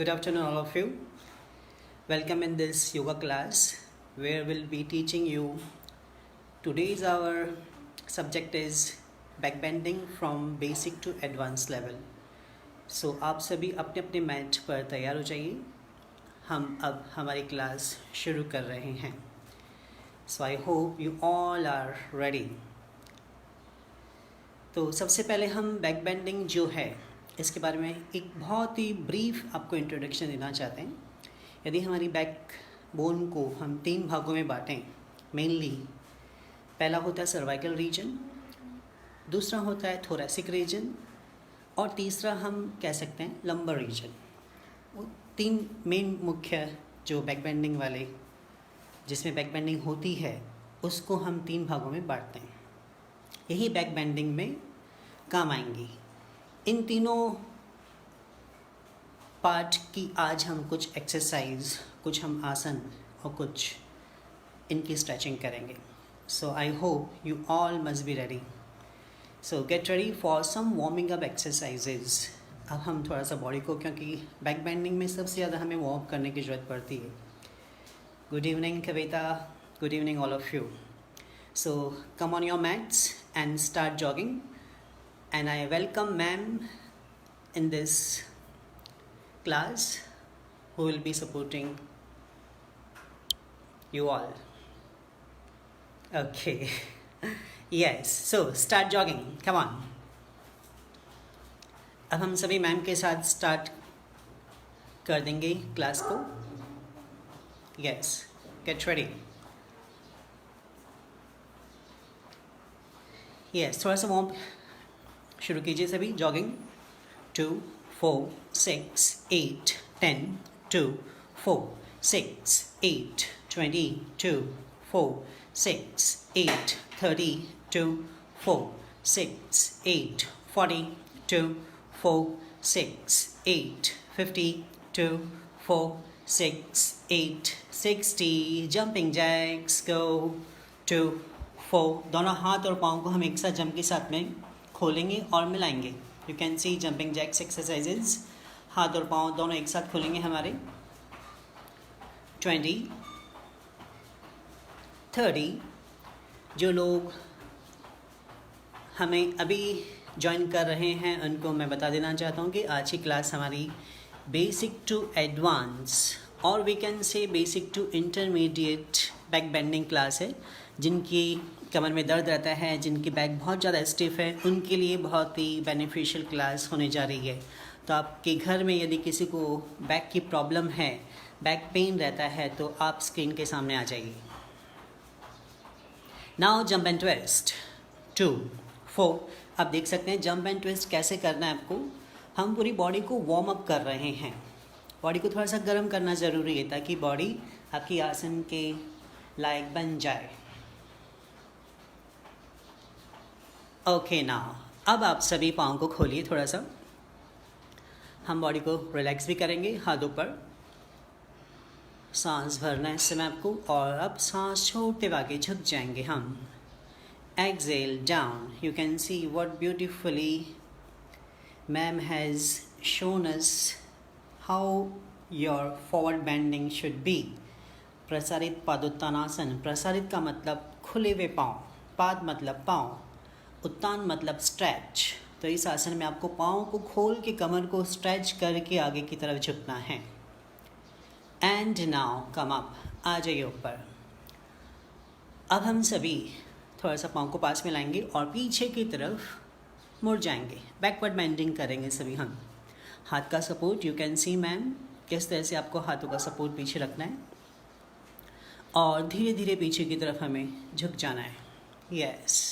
Good afternoon, all of you. Welcome in this yoga class where we'll be teaching you. Today's our subject is backbending from basic to advanced level. So आप सभी अपने अपने mat पर तैयार हो जाइए. हम अब हमारी क्लास शुरू कर रहे हैं. So I hope you all are ready. तो सबसे पहले हम बैकबेंडिंग जो है इसके बारे में एक बहुत ही ब्रीफ आपको इंट्रोडक्शन देना चाहते हैं. यदि हमारी बैक बोन को हम 3 भागों में बांटें, मेनली पहला होता है सर्वाइकल रीजन, दूसरा होता है थोरेसिक रीजन और तीसरा हम कह सकते हैं लंबर रीजन. वो 3 मेन मुख्य जो बैकबेंडिंग वाले जिसमें बैकबेंडिंग होती है उसको हम 3 भागों में बांटते हैं. यही बैकबेंडिंग में काम आएंगी. इन तीनों पार्ट की आज हम कुछ एक्सरसाइज, कुछ हम आसन और कुछ इनकी स्ट्रेचिंग करेंगे. So I hope you all must be ready. So get ready for some warming up exercises. अब हम थोड़ा सा बॉडी को, क्योंकि बैक बेंडिंग में सबसे ज़्यादा हमें वार्म करने की ज़रूरत पड़ती है. Good evening Kavita, good evening all of you. So come on your mats and start jogging, and I welcome ma'am in this class who will be supporting you all. Okay. Yes, so start jogging, come on. अब हम सभी ma'am के साथ start कर देंगे class को. Yes, get ready. Yes थोड़ा सा वार्म शुरू कीजिए सभी. जॉगिंग 2 4 6 8 10 2 4 6 8 20 2 4 6 8 30 2 4 6 8 40 2 4 6 8 50 2 4 6 8 60. जंपिंग जैक्स गो 2 4. दोनों हाथ और पाँव को हम एक साथ जंप के साथ में खोलेंगे और मिलाएंगे. You can C jumping jacks exercises. हाथ और पाँव दोनों एक साथ खोलेंगे हमारे. 20 30. जो लोग हमें अभी ज्वाइन कर रहे हैं उनको मैं बता देना चाहता हूँ कि आज की क्लास हमारी बेसिक टू एडवांस और we can say basic to intermediate back bending class है. जिनकी कमर में दर्द रहता है, जिनकी बैक बहुत ज़्यादा स्टिफ है, उनके लिए बहुत ही बेनिफिशियल क्लास होने जा रही है. तो आपके घर में यदि किसी को बैक की प्रॉब्लम है, बैक पेन रहता है, तो आप स्क्रीन के सामने आ जाइए. Now jump and twist 2 4. आप देख सकते हैं जंप एंड ट्विस्ट कैसे करना है आपको. हम पूरी बॉडी को वार्म अप कर रहे हैं. बॉडी को थोड़ा सा गर्म करना ज़रूरी है ताकि बॉडी आपकी आसन के लायक बन जाए. ओके नाउ अब आप सभी पाँव को खोलिए थोड़ा सा. हम बॉडी को रिलैक्स भी करेंगे. हाथों पर सांस भरना है इस समय आपको और अब सांस छोड़ते हुए आगे झुक जाएंगे हम. Exhale down. You can see what beautifully ma'am has shown us how your forward bending should be. प्रसारित पादोत्तानासन. प्रसारित का मतलब खुले हुए पाँव, पाद मतलब पाँव, उत्तान मतलब स्ट्रेच. तो इस आसन में आपको पाँव को खोल के कमर को स्ट्रेच करके आगे की तरफ झुकना है. And now come up. आ जाइए ऊपर. अब हम सभी थोड़ा सा पाँव को पास में लाएंगे और पीछे की तरफ मुड़ जाएंगे. बैकवर्ड बेंडिंग करेंगे सभी हम. हाथ का support you can C ma'am किस तरह से आपको हाथों का सपोर्ट पीछे रखना है और धीरे धीरे पीछे की तरफ हमें झुक जाना है. यस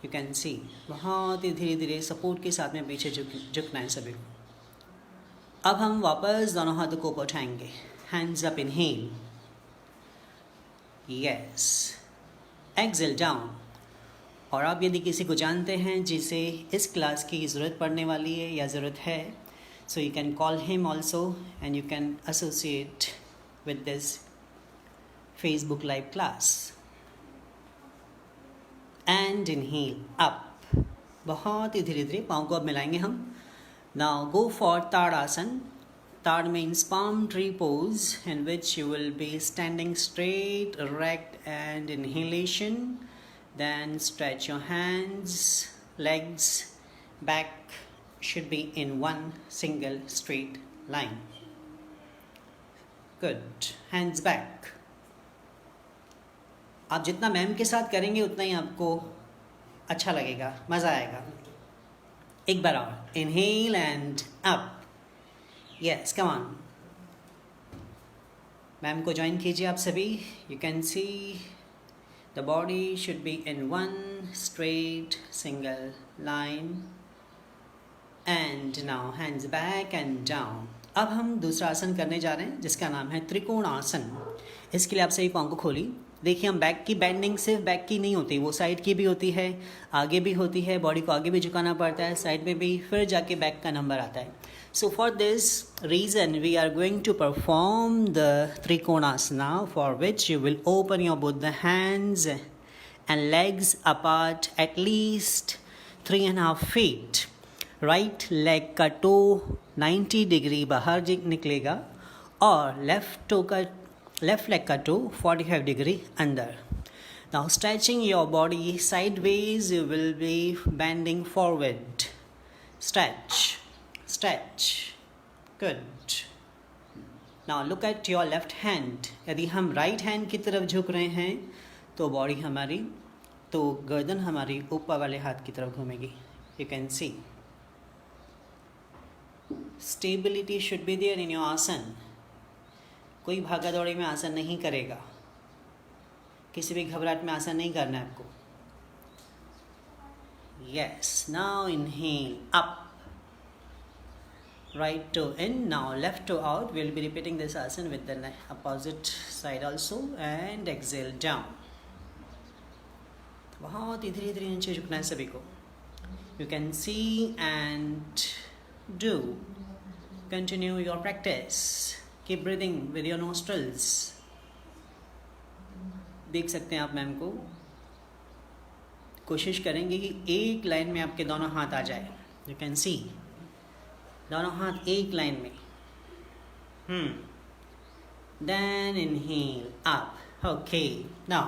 यू कैन सी बहुत ही धीरे धीरे सपोर्ट के साथ में पीछे झुकना है सभी को. अब हम वापस दोनों हाथों को ऊपर उठाएंगे. Hands up. Inhale. Yes. Exhale down. और आप यदि किसी को जानते हैं जिसे इस क्लास की ज़रूरत पड़ने वाली है या ज़रूरत है, so you can call him also and you can associate with this Facebook live class. And inhale up. बहुत ही धीरे धीरे पाँव को अब मिलाएंगे हम. Now go for Tadasana. Tad means palm tree pose, in which you will be standing straight, erect, and inhalation. Then stretch your hands, legs, back should be in one single straight line. Good. Hands back. आप जितना ma'am के साथ करेंगे उतना ही आपको अच्छा लगेगा, मज़ा आएगा. एक बार और. Inhale and up. Yes, come on. Ma'am को ज्वाइन कीजिए आप सभी. You can see the body should be in one straight single line. And now hands back and down. अब हम दूसरा आसन करने जा रहे हैं जिसका नाम है त्रिकोणासन. इसके लिए आप सही पाँव को खोली. देखिए हम बैक की बेंडिंग सिर्फ बैक की नहीं होती, वो साइड की भी होती है, आगे भी होती है, बॉडी को आगे भी झुकाना पड़ता है, साइड में भी, फिर जाके बैक का नंबर आता है. So for this reason we are going to perform the trikonasana, for which you will open your both the hands and legs apart at least 3.5 feet. Right leg का टो 90 डिग्री बाहर निकलेगा और left leg का toe 45 degree अंदर. Now stretching your body sideways, you will be bending forward. Stretch, stretch. Good. Now look at your left hand. यदि हम right hand की तरफ झुक रहे हैं तो बॉडी हमारी, तो गर्दन हमारी ऊपर वाले हाथ की तरफ घूमेगी. You can see. Stability should be there in your आसन. कोई भागा दौड़ी में आसन नहीं करेगा, किसी भी घबराहट में आसन नहीं करना है आपको. Yes. Now inhale up, right toe in, now left toe out. Will be repeating this asana with the opposite side also. And exhale down. बहुत धीरे धीरे नीचे झुकना है सभी को. You can see and do. Continue your practice. Keep breathing with your nostrils. देख सकते हैं आप मैम को. कोशिश करेंगे कि एक लाइन में आपके दोनों हाथ आ जाए. You can see. दोनों हाथ एक लाइन में. Then inhale up. Okay. Now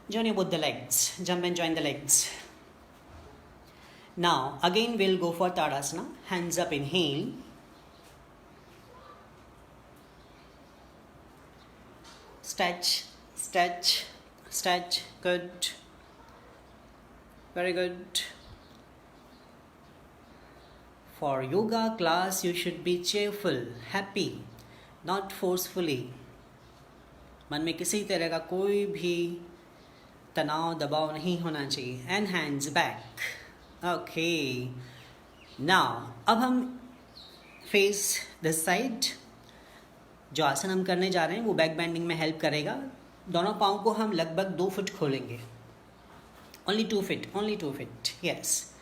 join both the legs. Jump and join the legs. Now again we'll go for Tadasana. Hands up, inhale. Stretch, stretch, stretch. Good. Very good. For yoga class, you should be cheerful, happy, not forcefully. मन में किसी तरह का कोई भी तनाव दबाव नहीं होना चाहिए. And hands back. Okay. Now, अब हम face this side. जो आसन हम करने जा रहे हैं वो बैक बेंडिंग में हेल्प करेगा. दोनों पाँव को हम लगभग 2 फुट खोलेंगे. Only 2 feet, only 2 feet. Yes.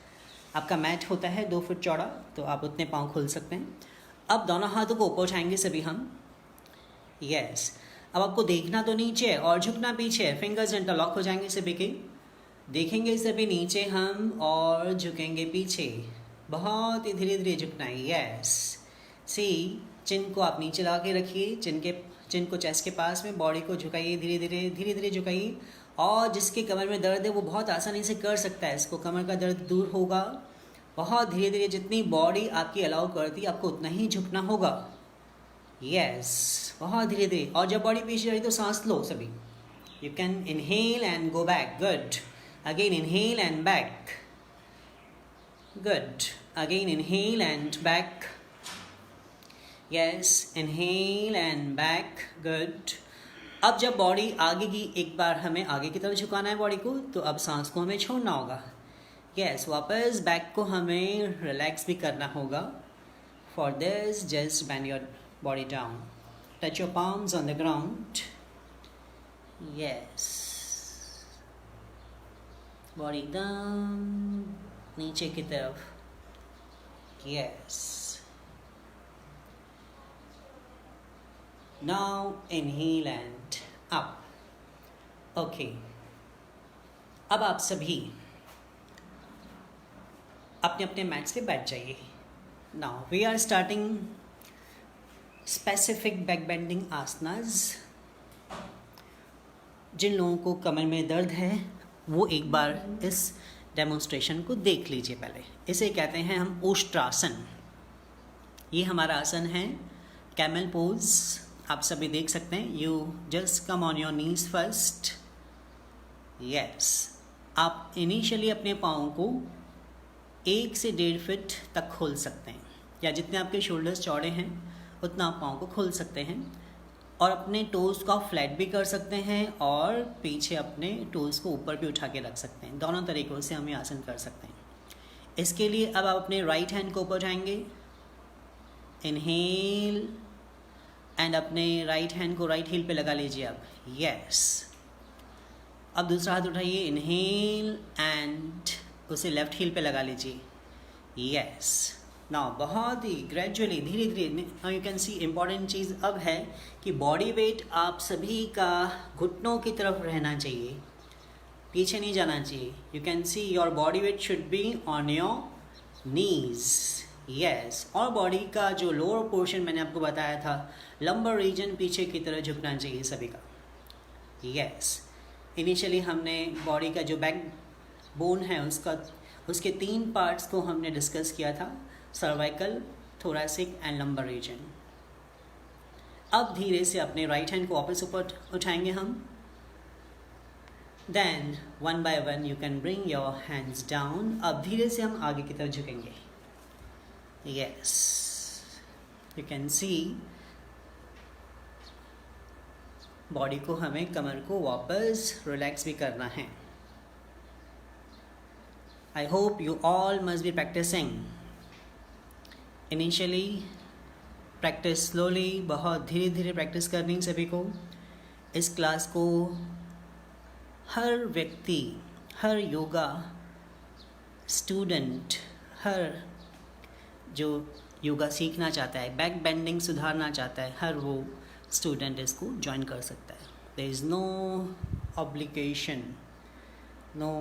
आपका मैट होता है 2 फुट चौड़ा, तो आप उतने पाँव खोल सकते हैं. अब दोनों हाथों को ऊपर उठाएंगे सभी हम. यस. अब आपको देखना तो नीचे है और झुकना पीछे है. फिंगर्स इंटरलॉक हो जाएंगे सभी के. देखेंगे सभी नीचे हम और झुकेंगे पीछे. बहुत ही धीरे धीरे झुकना है. यस. सी, चिन को आप नीचे लगा के रखिए. चिन को चेस्ट के पास में. बॉडी को झुकाइए धीरे धीरे झुकाइए. और जिसके कमर में दर्द है वो बहुत आसानी से कर सकता है इसको. कमर का दर्द दूर होगा. बहुत धीरे धीरे जितनी बॉडी आपकी अलाउ करती है आपको उतना ही झुकना होगा. यस. बहुत धीरे धीरे. और जब बॉडी पीछे जा रही तो सांस लो सभी. You can inhale and go back. Good. Again inhale and back. Good. Again inhale and back. Yes, inhale and back. Good. अब जब बॉडी आगे की, एक बार हमें आगे की तरफ झुकाना है बॉडी को, तो अब सांस को हमें छोड़ना होगा. Yes, वापस बैक को हमें रिलैक्स भी करना होगा. For this, just bend your body down. Touch your palms on the ground. Yes. Body एकदम नीचे की तरफ. Yes. Now inhale and up. Okay. अब आप सभी अपने अपने मैट्स पे बैठ जाइए. Now we are starting specific back bending asanas. जिन लोगों को कमर में दर्द है वो एक बार इस डेमोन्स्ट्रेशन को देख लीजिए पहले. इसे कहते हैं हम ओष्ट्रासन. ये हमारा आसन है कैमल पोज. आप सभी देख सकते हैं. You just come on your knees first. Yes, आप इनिशियली अपने पाँव को 1 से 1.5 फीट तक खोल सकते हैं, या जितने आपके शोल्डर्स चौड़े हैं उतना आप पाँव को खोल सकते हैं. और अपने टोज़ को आप फ्लैट भी कर सकते हैं और पीछे अपने टोज़ को ऊपर भी उठा के रख सकते हैं. दोनों तरीक़ों से हम ये आसन कर सकते हैं. इसके लिए अब आप अपने राइट हैंड को ऊपर उठाएंगे. इनहेल एंड अपने राइट हैंड को राइट हील पे लगा लीजिए आप. यस. अब दूसरा हाथ उठाइए. इनहेल एंड उसे लेफ्ट हील पे लगा लीजिए. यस. नाउ बहुत ही ग्रेजुअली धीरे धीरे. Now you can see important चीज़ अब है कि बॉडी वेट आप सभी का घुटनों की तरफ रहना चाहिए, पीछे नहीं जाना चाहिए. You can see your body wait should be on your knees. Yes. और बॉडी का जो लोअर पोर्शन मैंने आपको बताया था, लंबर रीजन पीछे की तरफ झुकना चाहिए सभी का. यस. इनिशियली हमने बॉडी का जो बैक बोन है उसके 3 पार्ट्स को हमने डिस्कस किया था. Cervical, thoracic and lumbar region. अब धीरे से अपने राइट हैंड को वापस ऊपर उठाएंगे हम. Then 1 by 1 you can bring your hands down. अब धीरे से हम आगे की तरफ झुकेंगे. Yes. You can see body को हमें कमर को वापस रिलैक्स भी करना है. I hope you all must be practicing. Initially, practice slowly. बहुत धीरे धीरे प्रैक्टिस करनी सभी को. इस क्लास को हर व्यक्ति, हर योगा स्टूडेंट, हर जो योगा सीखना चाहता है, बैक बेंडिंग सुधारना चाहता है, हर वो स्टूडेंट इसको ज्वाइन कर सकता है. There is no obligation, no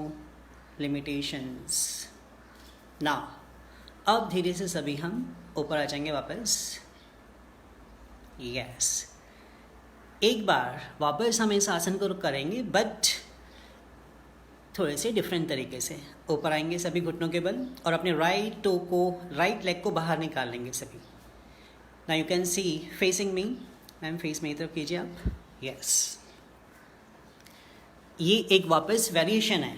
limitations. Now, अब धीरे से सभी हम ऊपर आ जाएंगे वापस. Yes. एक बार वापस हम इस आसन को करेंगे बट थोड़े से डिफरेंट तरीके से. ऊपर आएंगे सभी घुटनों के बल और अपने राइट टो को, राइट लेग को बाहर निकाल लेंगे सभी. Now you can see facing me. Ma'am face मेरी तरफ कीजिए आप. Yes. ये एक वापस वेरिएशन है.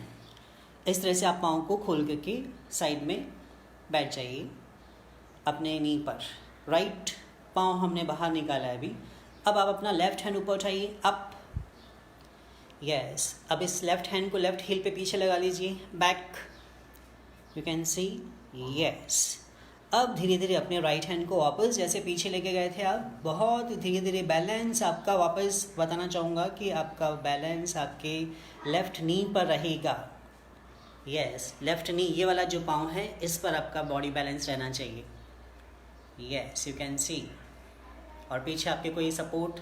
इस तरह से आप पाँव को खोल करके साइड में बैठ जाइए अपने नी पर. राइट पाँव हमने बाहर निकाला है अभी. अब आप अपना लेफ्ट हैंड ऊपर उठाइए. अप. यस. अब इस लेफ्ट हैंड को लेफ्ट हील पे पीछे लगा लीजिए. Back. You can C. Yes. अब धीरे धीरे अपने राइट हैंड को वापस जैसे पीछे लेके गए थे आप, बहुत धीरे धीरे बैलेंस आपका वापस बताना चाहूँगा कि आपका बैलेंस आपके लेफ्ट नी पर रहेगा. यस. लेफ्ट नी, ये वाला जो पाँव है इस पर आपका बॉडी बैलेंस रहना चाहिए. यस. यू कैन सी. और पीछे आपके कोई सपोर्ट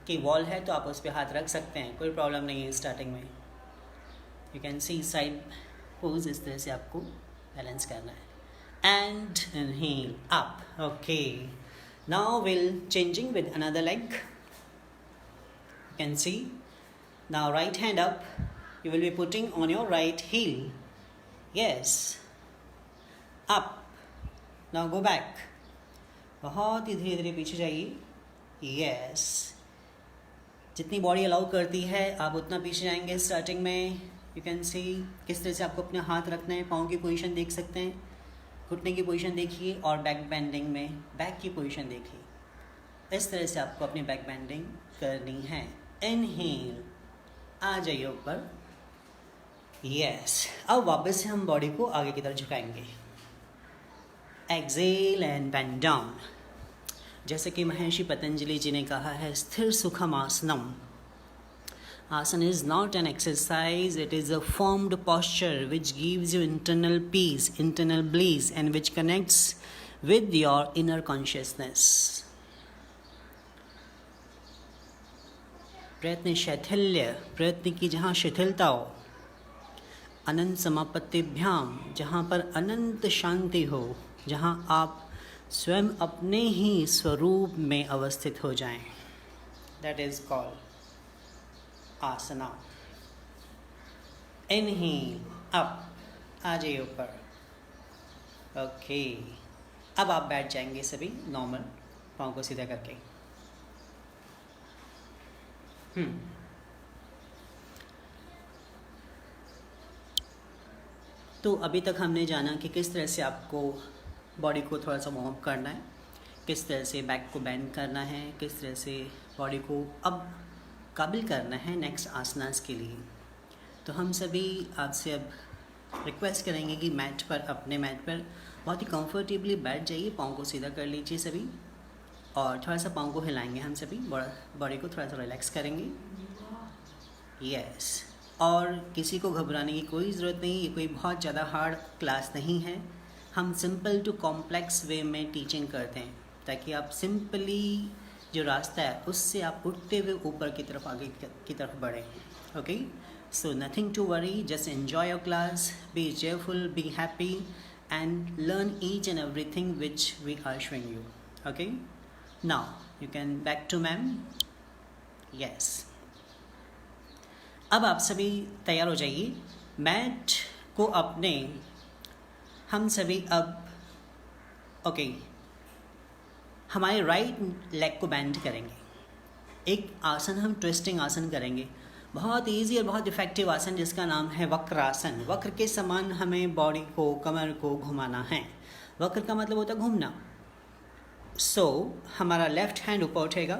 की वॉल है तो आप उस पर हाथ रख सकते हैं, कोई प्रॉब्लम नहीं है स्टार्टिंग में. You can C side pose. इस तरह से आपको बैलेंस करना है. And inhale up. Okay. Now we'll changing with another leg. You can see. Now right hand up. You will be putting on your right heel. Yes. Up. Now go back. बहुत ही धीरे धीरे पीछे जाइए. Yes. जितनी body allow करती है आप उतना पीछे जाएंगे स्टार्टिंग में. You can see किस तरह से आपको अपने हाथ रखना है. पाँव की पोजीशन देख सकते हैं, घुटने की पोजीशन देखिए और बैक बेंडिंग में बैक की पोजीशन देखिए. इस तरह से आपको अपनी बैक बेंडिंग करनी है. इनहेल. आ जाइए ऊपर. यस. अब वापस से हम बॉडी को आगे की तरफ झुकाएंगे. Exhale and bend down. जैसे कि महर्षि पतंजलि जी ने कहा है, स्थिर सुखम आसनम. Asana is not an exercise, it is a formed posture which gives you internal peace, internal bliss, and which connects with your inner consciousness. प्रयत्न शैथिल्य, प्रयत्न की जहाँ शिथिलता हो. अनंत समापत्तिभ्याम, जहाँ पर अनंत शांति हो, जहाँ आप स्वयं अपने ही स्वरूप में अवस्थित हो जाएं। That is called asana. Inhale up, आ जाइए ऊपर। ओके, अब आप बैठ जाएंगे सभी नॉर्मल, पाँव को सीधा करके। तो अभी तक हमने जाना कि किस तरह से आपको बॉडी को थोड़ा सा वार्म अप करना है, किस तरह से बैक को बेंड करना है, किस तरह से बॉडी को अब काबिल करना है नेक्स्ट आसनास के लिए। तो हम सभी आपसे अब रिक्वेस्ट करेंगे कि मैट पर, अपने मैट पर बहुत ही कंफर्टेबली बैठ जाइए, पाँव को सीधा कर लीजिए सभी, और थोड़ा सा पाँव को हिलाएंगे हम सभी, बॉडी को थोड़ा सा रिलैक्स करेंगे। यस, और किसी को घबराने की कोई ज़रूरत नहीं, ये कोई बहुत ज़्यादा हार्ड क्लास नहीं है। हम सिंपल टू कॉम्प्लेक्स वे में टीचिंग करते हैं ताकि आप सिंपली जो रास्ता है उससे आप उठते हुए ऊपर की तरफ, आगे की तरफ बढ़ें। Okay, so nothing to worry, just enjoy your class, be cheerful, be happy and learn each and everything which we are showing you. Okay, now you can back to ma'am. Yes, अब आप सभी तैयार हो जाइए। Mat को अपने हम सभी अब ओके हमारे राइट लेग को बेंड करेंगे। एक आसन हम ट्विस्टिंग आसन करेंगे, बहुत इजी और बहुत इफ़ेक्टिव आसन जिसका नाम है वक्रासन। वक्र के समान हमें बॉडी को, कमर को घुमाना है। वक्र का मतलब होता है घूमना। सो हमारा लेफ्ट हैंड ऊपर उठेगा,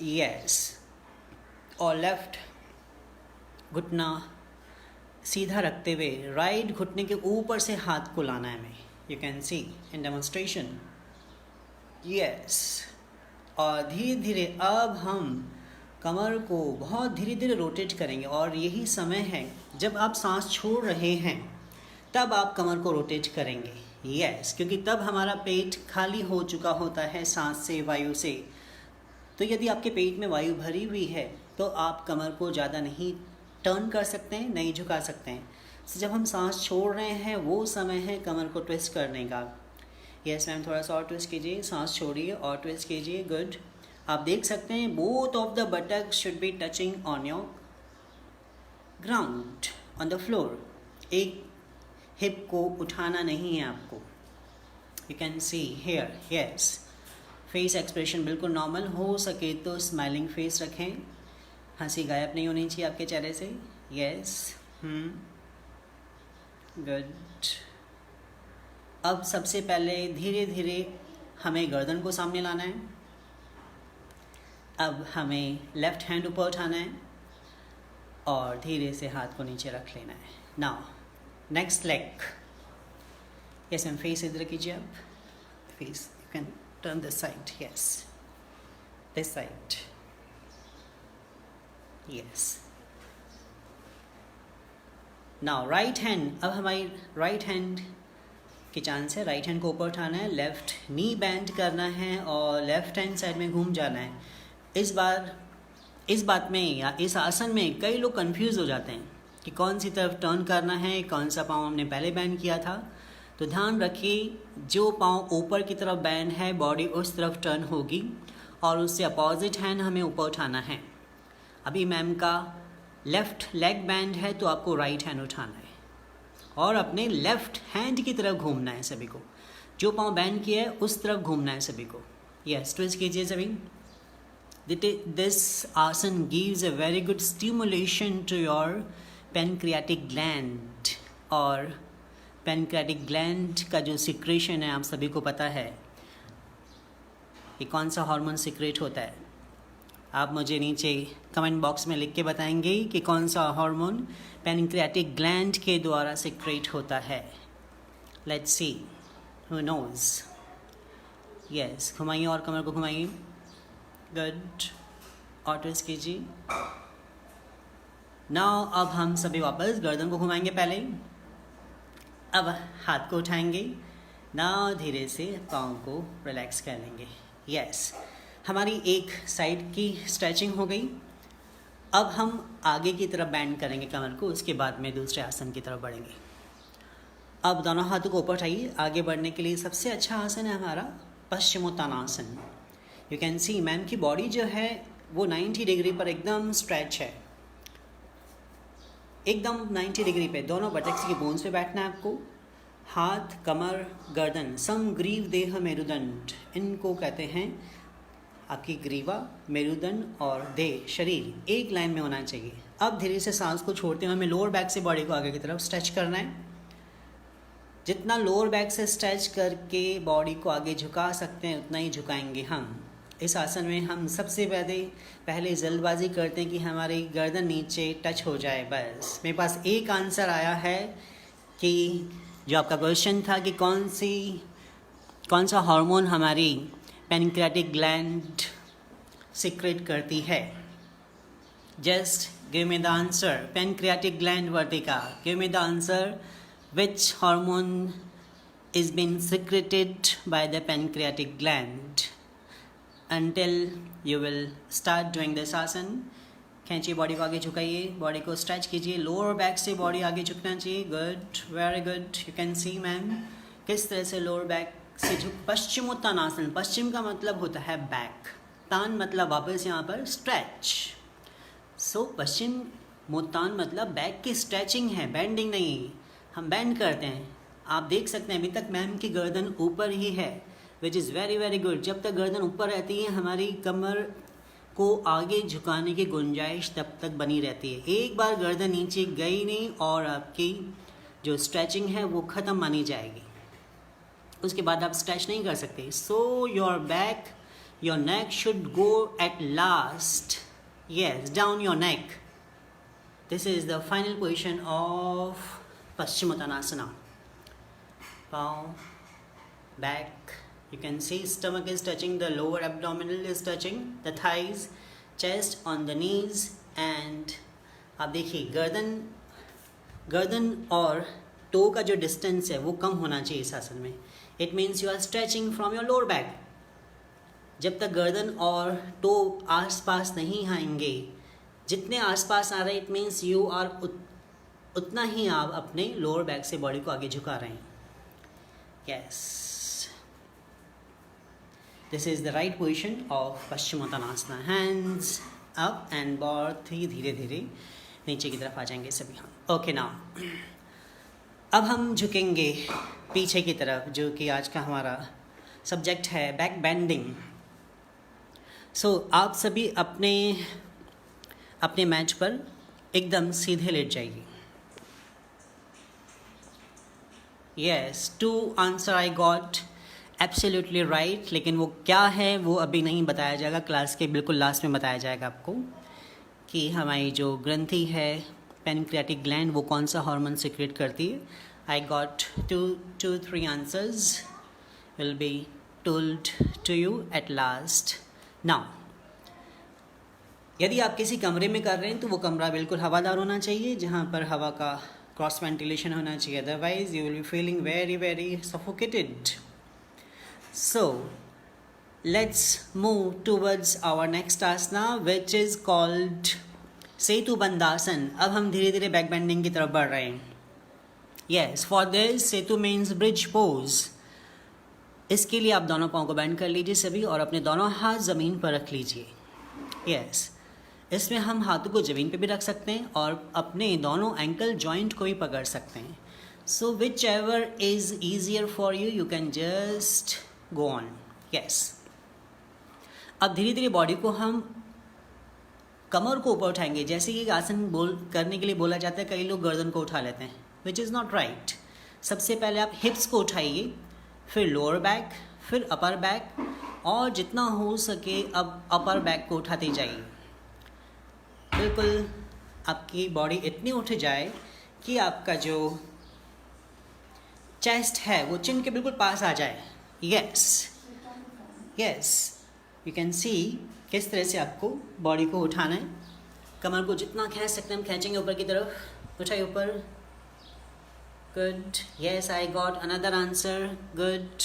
यस, और लेफ्ट घुटना सीधा रखते हुए राइट घुटने के ऊपर से हाथ को लाना है हमें। You can C in demonstration. Yes, और धीरे धीरे अब हम कमर को बहुत धीरे धीरे रोटेट करेंगे, और यही समय है जब आप सांस छोड़ रहे हैं तब आप कमर को रोटेट करेंगे। यस, क्योंकि तब हमारा पेट खाली हो चुका होता है सांस से, वायु से। तो यदि आपके पेट में वायु भरी हुई है तो आप कमर को ज़्यादा नहीं टर्न कर सकते हैं, नहीं झुका सकते हैं। तो जब हम सांस छोड़ रहे हैं वो समय है कमर को ट्विस्ट करने का। यस मैम, थोड़ा सा और ट्विस्ट कीजिए, सांस छोड़िए और ट्विस्ट कीजिए। गुड। आप देख सकते हैं both of the buttocks should be touching on your ground, on the floor. एक हिप को उठाना नहीं है आपको। You can see here. Yes, face expression बिल्कुल नॉर्मल, हो सके तो स्माइलिंग फेस रखें, हंसी गायब नहीं होनी चाहिए आपके चेहरे से। Yes, good. अब सबसे पहले धीरे धीरे हमें गर्दन को सामने लाना है। अब हमें लेफ्ट हैंड ऊपर उठाना है और धीरे से हाथ को नीचे रख लेना है। Now next leg. Yes ma'am, face इधर कीजिए आप, face you can turn this side. Yes, this side. Yes, now right hand. अब हमारी राइट हैंड की चांस है, राइट हैंड को ऊपर उठाना है, लेफ्ट नी बेंड करना है और लेफ्ट हैंड साइड में घूम जाना है। इस बात में या इस आसन में कई लोग कंफ्यूज हो जाते हैं कि कौन सी तरफ टर्न करना है, कौन सा पाँव हमने पहले बैंड किया था। तो ध्यान रखिए, जो पाँव ऊपर की तरफ बैंड है बॉडी उस तरफ टर्न होगी और उससे अपोजिट हैंड हमें ऊपर उठाना है। अभी मैम का लेफ़्ट लेग बैंड है तो आपको राइट हैंड उठाना है और अपने लेफ़्ट हैंड की तरफ घूमना है सभी को। जो पाँव बैंड किया है उस तरफ घूमना है सभी को। यस, ट्विस्ट कीजिए सभी। This आसन gives a very good stimulation to your pancreatic gland, और pancreatic gland का जो सिक्रेशन है आप सभी को पता है, ये कौन सा हार्मोन सिक्रेट होता है। आप मुझे नीचे कमेंट बॉक्स में लिख के बताएंगे कि कौन सा हार्मोन पैनक्रियाटिक ग्लैंड के द्वारा सिक्रेट होता है। Let's see who knows. Yes, घुमाइए और कमर को घुमाइए। गुड, और ट्विस्ट कीजिए। नाउ अब हम सभी वापस गर्दन को घुमाएंगे पहले, अब हाथ को उठाएंगे। नाउ धीरे से पाँव को रिलैक्स कर लेंगे। यस, हमारी एक साइड की स्ट्रेचिंग हो गई। अब हम आगे की तरफ बैंड करेंगे कमर को, उसके बाद में दूसरे आसन की तरफ बढ़ेंगे। अब दोनों हाथों को ऊपर उठाइए। आगे बढ़ने के लिए सबसे अच्छा आसन है हमारा Paschimottanasana. You can C ma'am की बॉडी जो है वो 90 डिग्री पर एकदम स्ट्रेच है, एकदम 90 डिग्री पे। दोनों बटक्स की बोन्स पे बैठना है आपको। हाथ, कमर, गर्दन, समग्रीव देह मेरुदंड, इनको कहते हैं आपकी ग्रीवा, मेरुदंड और देह, शरीर एक लाइन में होना चाहिए। अब धीरे से सांस को छोड़ते हुए हमें लोअर बैक से बॉडी को आगे की तरफ स्ट्रेच करना है। जितना लोअर बैक से स्ट्रेच करके बॉडी को आगे झुका सकते हैं उतना ही झुकाएंगे हम। इस आसन में हम सबसे पहले जल्दबाजी करते हैं कि हमारी गर्दन नीचे टच हो जाए बस। मेरे पास एक आंसर आया है कि जो आपका क्वेश्चन था कि कौन सा हार्मोन हमारी पैनक्रियाटिक ग्लैंड सिक्रेट करती है। Just give me the answer. Pancreatic gland Vartika, give me the answer. Which hormone is been secreted by the pancreatic gland until you will start doing this आसन। खींचिए body को आगे, झुकाइए, body को stretch कीजिए। Lower back से body आगे झुकना चाहिए। Good, very good. You can C ma'am किस तरह से लोअर बैक से झुक। पश्चिमोत्तानासन, पश्चिम का मतलब होता है बैक, तान मतलब वापस यहाँ पर स्ट्रेच। सो पश्चिमोत्तान मतलब बैक की स्ट्रेचिंग है, बेंडिंग नहीं। हम बेंड करते हैं। आप देख सकते हैं अभी तक मैम की गर्दन ऊपर ही है, which is very very good. जब तक गर्दन ऊपर रहती है हमारी कमर को आगे झुकाने की गुंजाइश तब तक बनी रहती है। एक बार गर्दन नीचे गई नहीं और आपकी जो स्ट्रेचिंग है वो ख़त्म मानी जाएगी, उसके बाद आप स्ट्रेच नहीं कर सकते। So your back, your neck should go at last, yes, down your neck. This is the final position of Paschimottanasana. पाँव, back, you can see stomach is touching, the lower abdominal is touching, the thighs, chest, on the knees, and आप देखिए गर्दन और to का जो distance है वो कम होना चाहिए इस आसन में। It means you are stretching from your lower back. जब तक गर्दन और टो आसपास नहीं आएंगे, जितने आसपास आ रहे इट मीन्स यू आर उतना ही आप अपने लोअर बैक से बॉडी को आगे झुका रहे हैं। Yes, this is the right position of Paschimottanasana. Hands up and बहुत ही धीरे धीरे नीचे की तरफ आ जाएंगे सभी हम। ओके नाउ अब हम झुकेंगे पीछे की तरफ, जो कि आज का हमारा सब्जेक्ट है बैक बेंडिंग। सो आप सभी अपने अपने मैच पर एकदम सीधे लेट जाइए। Yes, 2 answer I got absolutely right, लेकिन वो क्या है वो अभी नहीं बताया जाएगा, क्लास के बिल्कुल लास्ट में बताया जाएगा आपको कि हमारी जो ग्रंथि है पैनक्रियाटिक ग्लैंड वो कौन सा हार्मोन सिक्रेट करती है। I got 3 answers will be told to you at last. Now, यदि आप किसी कमरे में कर रहे हैं तो वो कमरा बिल्कुल हवादार होना चाहिए, जहाँ पर हवा का क्रॉस वेंटिलेशन होना चाहिए, otherwise you will be feeling very very suffocated. So let's move towards our next asana which is called Setu Bandhasana. अब हम धीरे धीरे बैक बेंडिंग की तरफ बढ़ रहे हैं। Yes, for this Setu means bridge pose. इसके लिए आप दोनों पाँव को बेंड कर लीजिए सभी और अपने दोनों हाथ ज़मीन पर रख लीजिए। यस, इसमें हम हाथों को ज़मीन पे भी रख सकते हैं और अपने दोनों एंकल जॉइंट को भी पकड़ सकते हैं। So whichever is easier for you, you can just go on. Yes, अब धीरे धीरे बॉडी को हम कमर को ऊपर उठाएंगे। जैसे कि आसन करने के लिए बोला जाता है, कई लोग गर्दन को उठा लेते हैं, विच इज़ नॉट राइट। सबसे पहले आप हिप्स को उठाइए, फिर लोअर बैक, फिर अपर बैक, और जितना हो सके अब अपर बैक को उठाते जाइए। बिल्कुल आपकी बॉडी इतनी उठ जाए कि आपका जो चेस्ट है वो चिन के बिल्कुल पास आ जाए। यस यस, यू कैन सी किस तरह से आपको बॉडी को उठाना है। कमर को जितना खींच सकते हैं हम खींचेंगे ऊपर की तरफ। उठाइए ऊपर। Good. Yes, I got another answer. Good.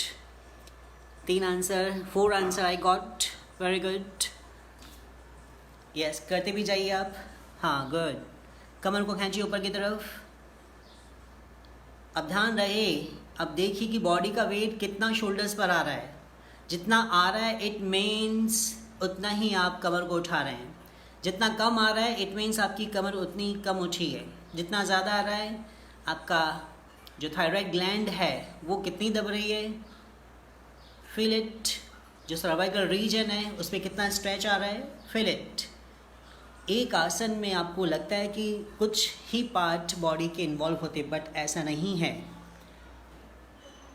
3 answer, 4 answer I got. Very good. Yes, करते भी जाइए आप। हाँ, गुड। कमर को खींचिए ऊपर की तरफ। अब ध्यान रहे, अब देखिए कि बॉडी का वेट कितना शोल्डर्स पर आ रहा है। जितना आ रहा है इट मीन्स उतना ही आप कमर को उठा रहे हैं। जितना कम आ रहा है इट मीन्स आपकी कमर उतनी कम उठी है। जितना ज़्यादा आ रहा है, आपका जो थायराइड ग्लैंड है वो कितनी दब रही है, फील इट। जो सर्वाइकल रीजन है उसमें कितना स्ट्रेच आ रहा है, फील इट। एक आसन में आपको लगता है कि कुछ ही पार्ट बॉडी के इन्वॉल्व होते, बट ऐसा नहीं है।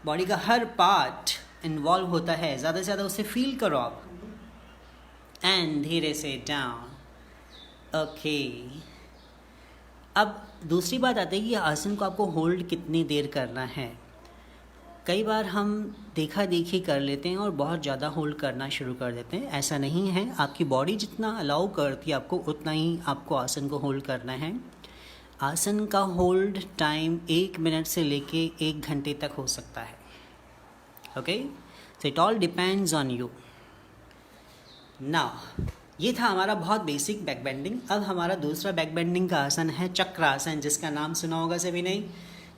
बॉडी का हर पार्ट इन्वॉल्व होता है। ज़्यादा से ज़्यादा उसे फील करो आप। एंड धीरे से डाउन। ओके, अब दूसरी बात आती है कि आसन को आपको होल्ड कितनी देर करना है। कई बार हम देखा देखी कर लेते हैं और बहुत ज़्यादा होल्ड करना शुरू कर देते हैं। ऐसा नहीं है, आपकी बॉडी जितना अलाउ करती है आपको उतना ही आपको आसन को होल्ड करना है। आसन का होल्ड टाइम 1 मिनट से लेके 1 घंटे तक हो सकता है। Okay, so it all depends on you. Now ये था हमारा बहुत बेसिक बैक बेंडिंग। अब हमारा दूसरा बैक बेंडिंग का आसन है चक्रासन, जिसका नाम सुना होगा सभी ने,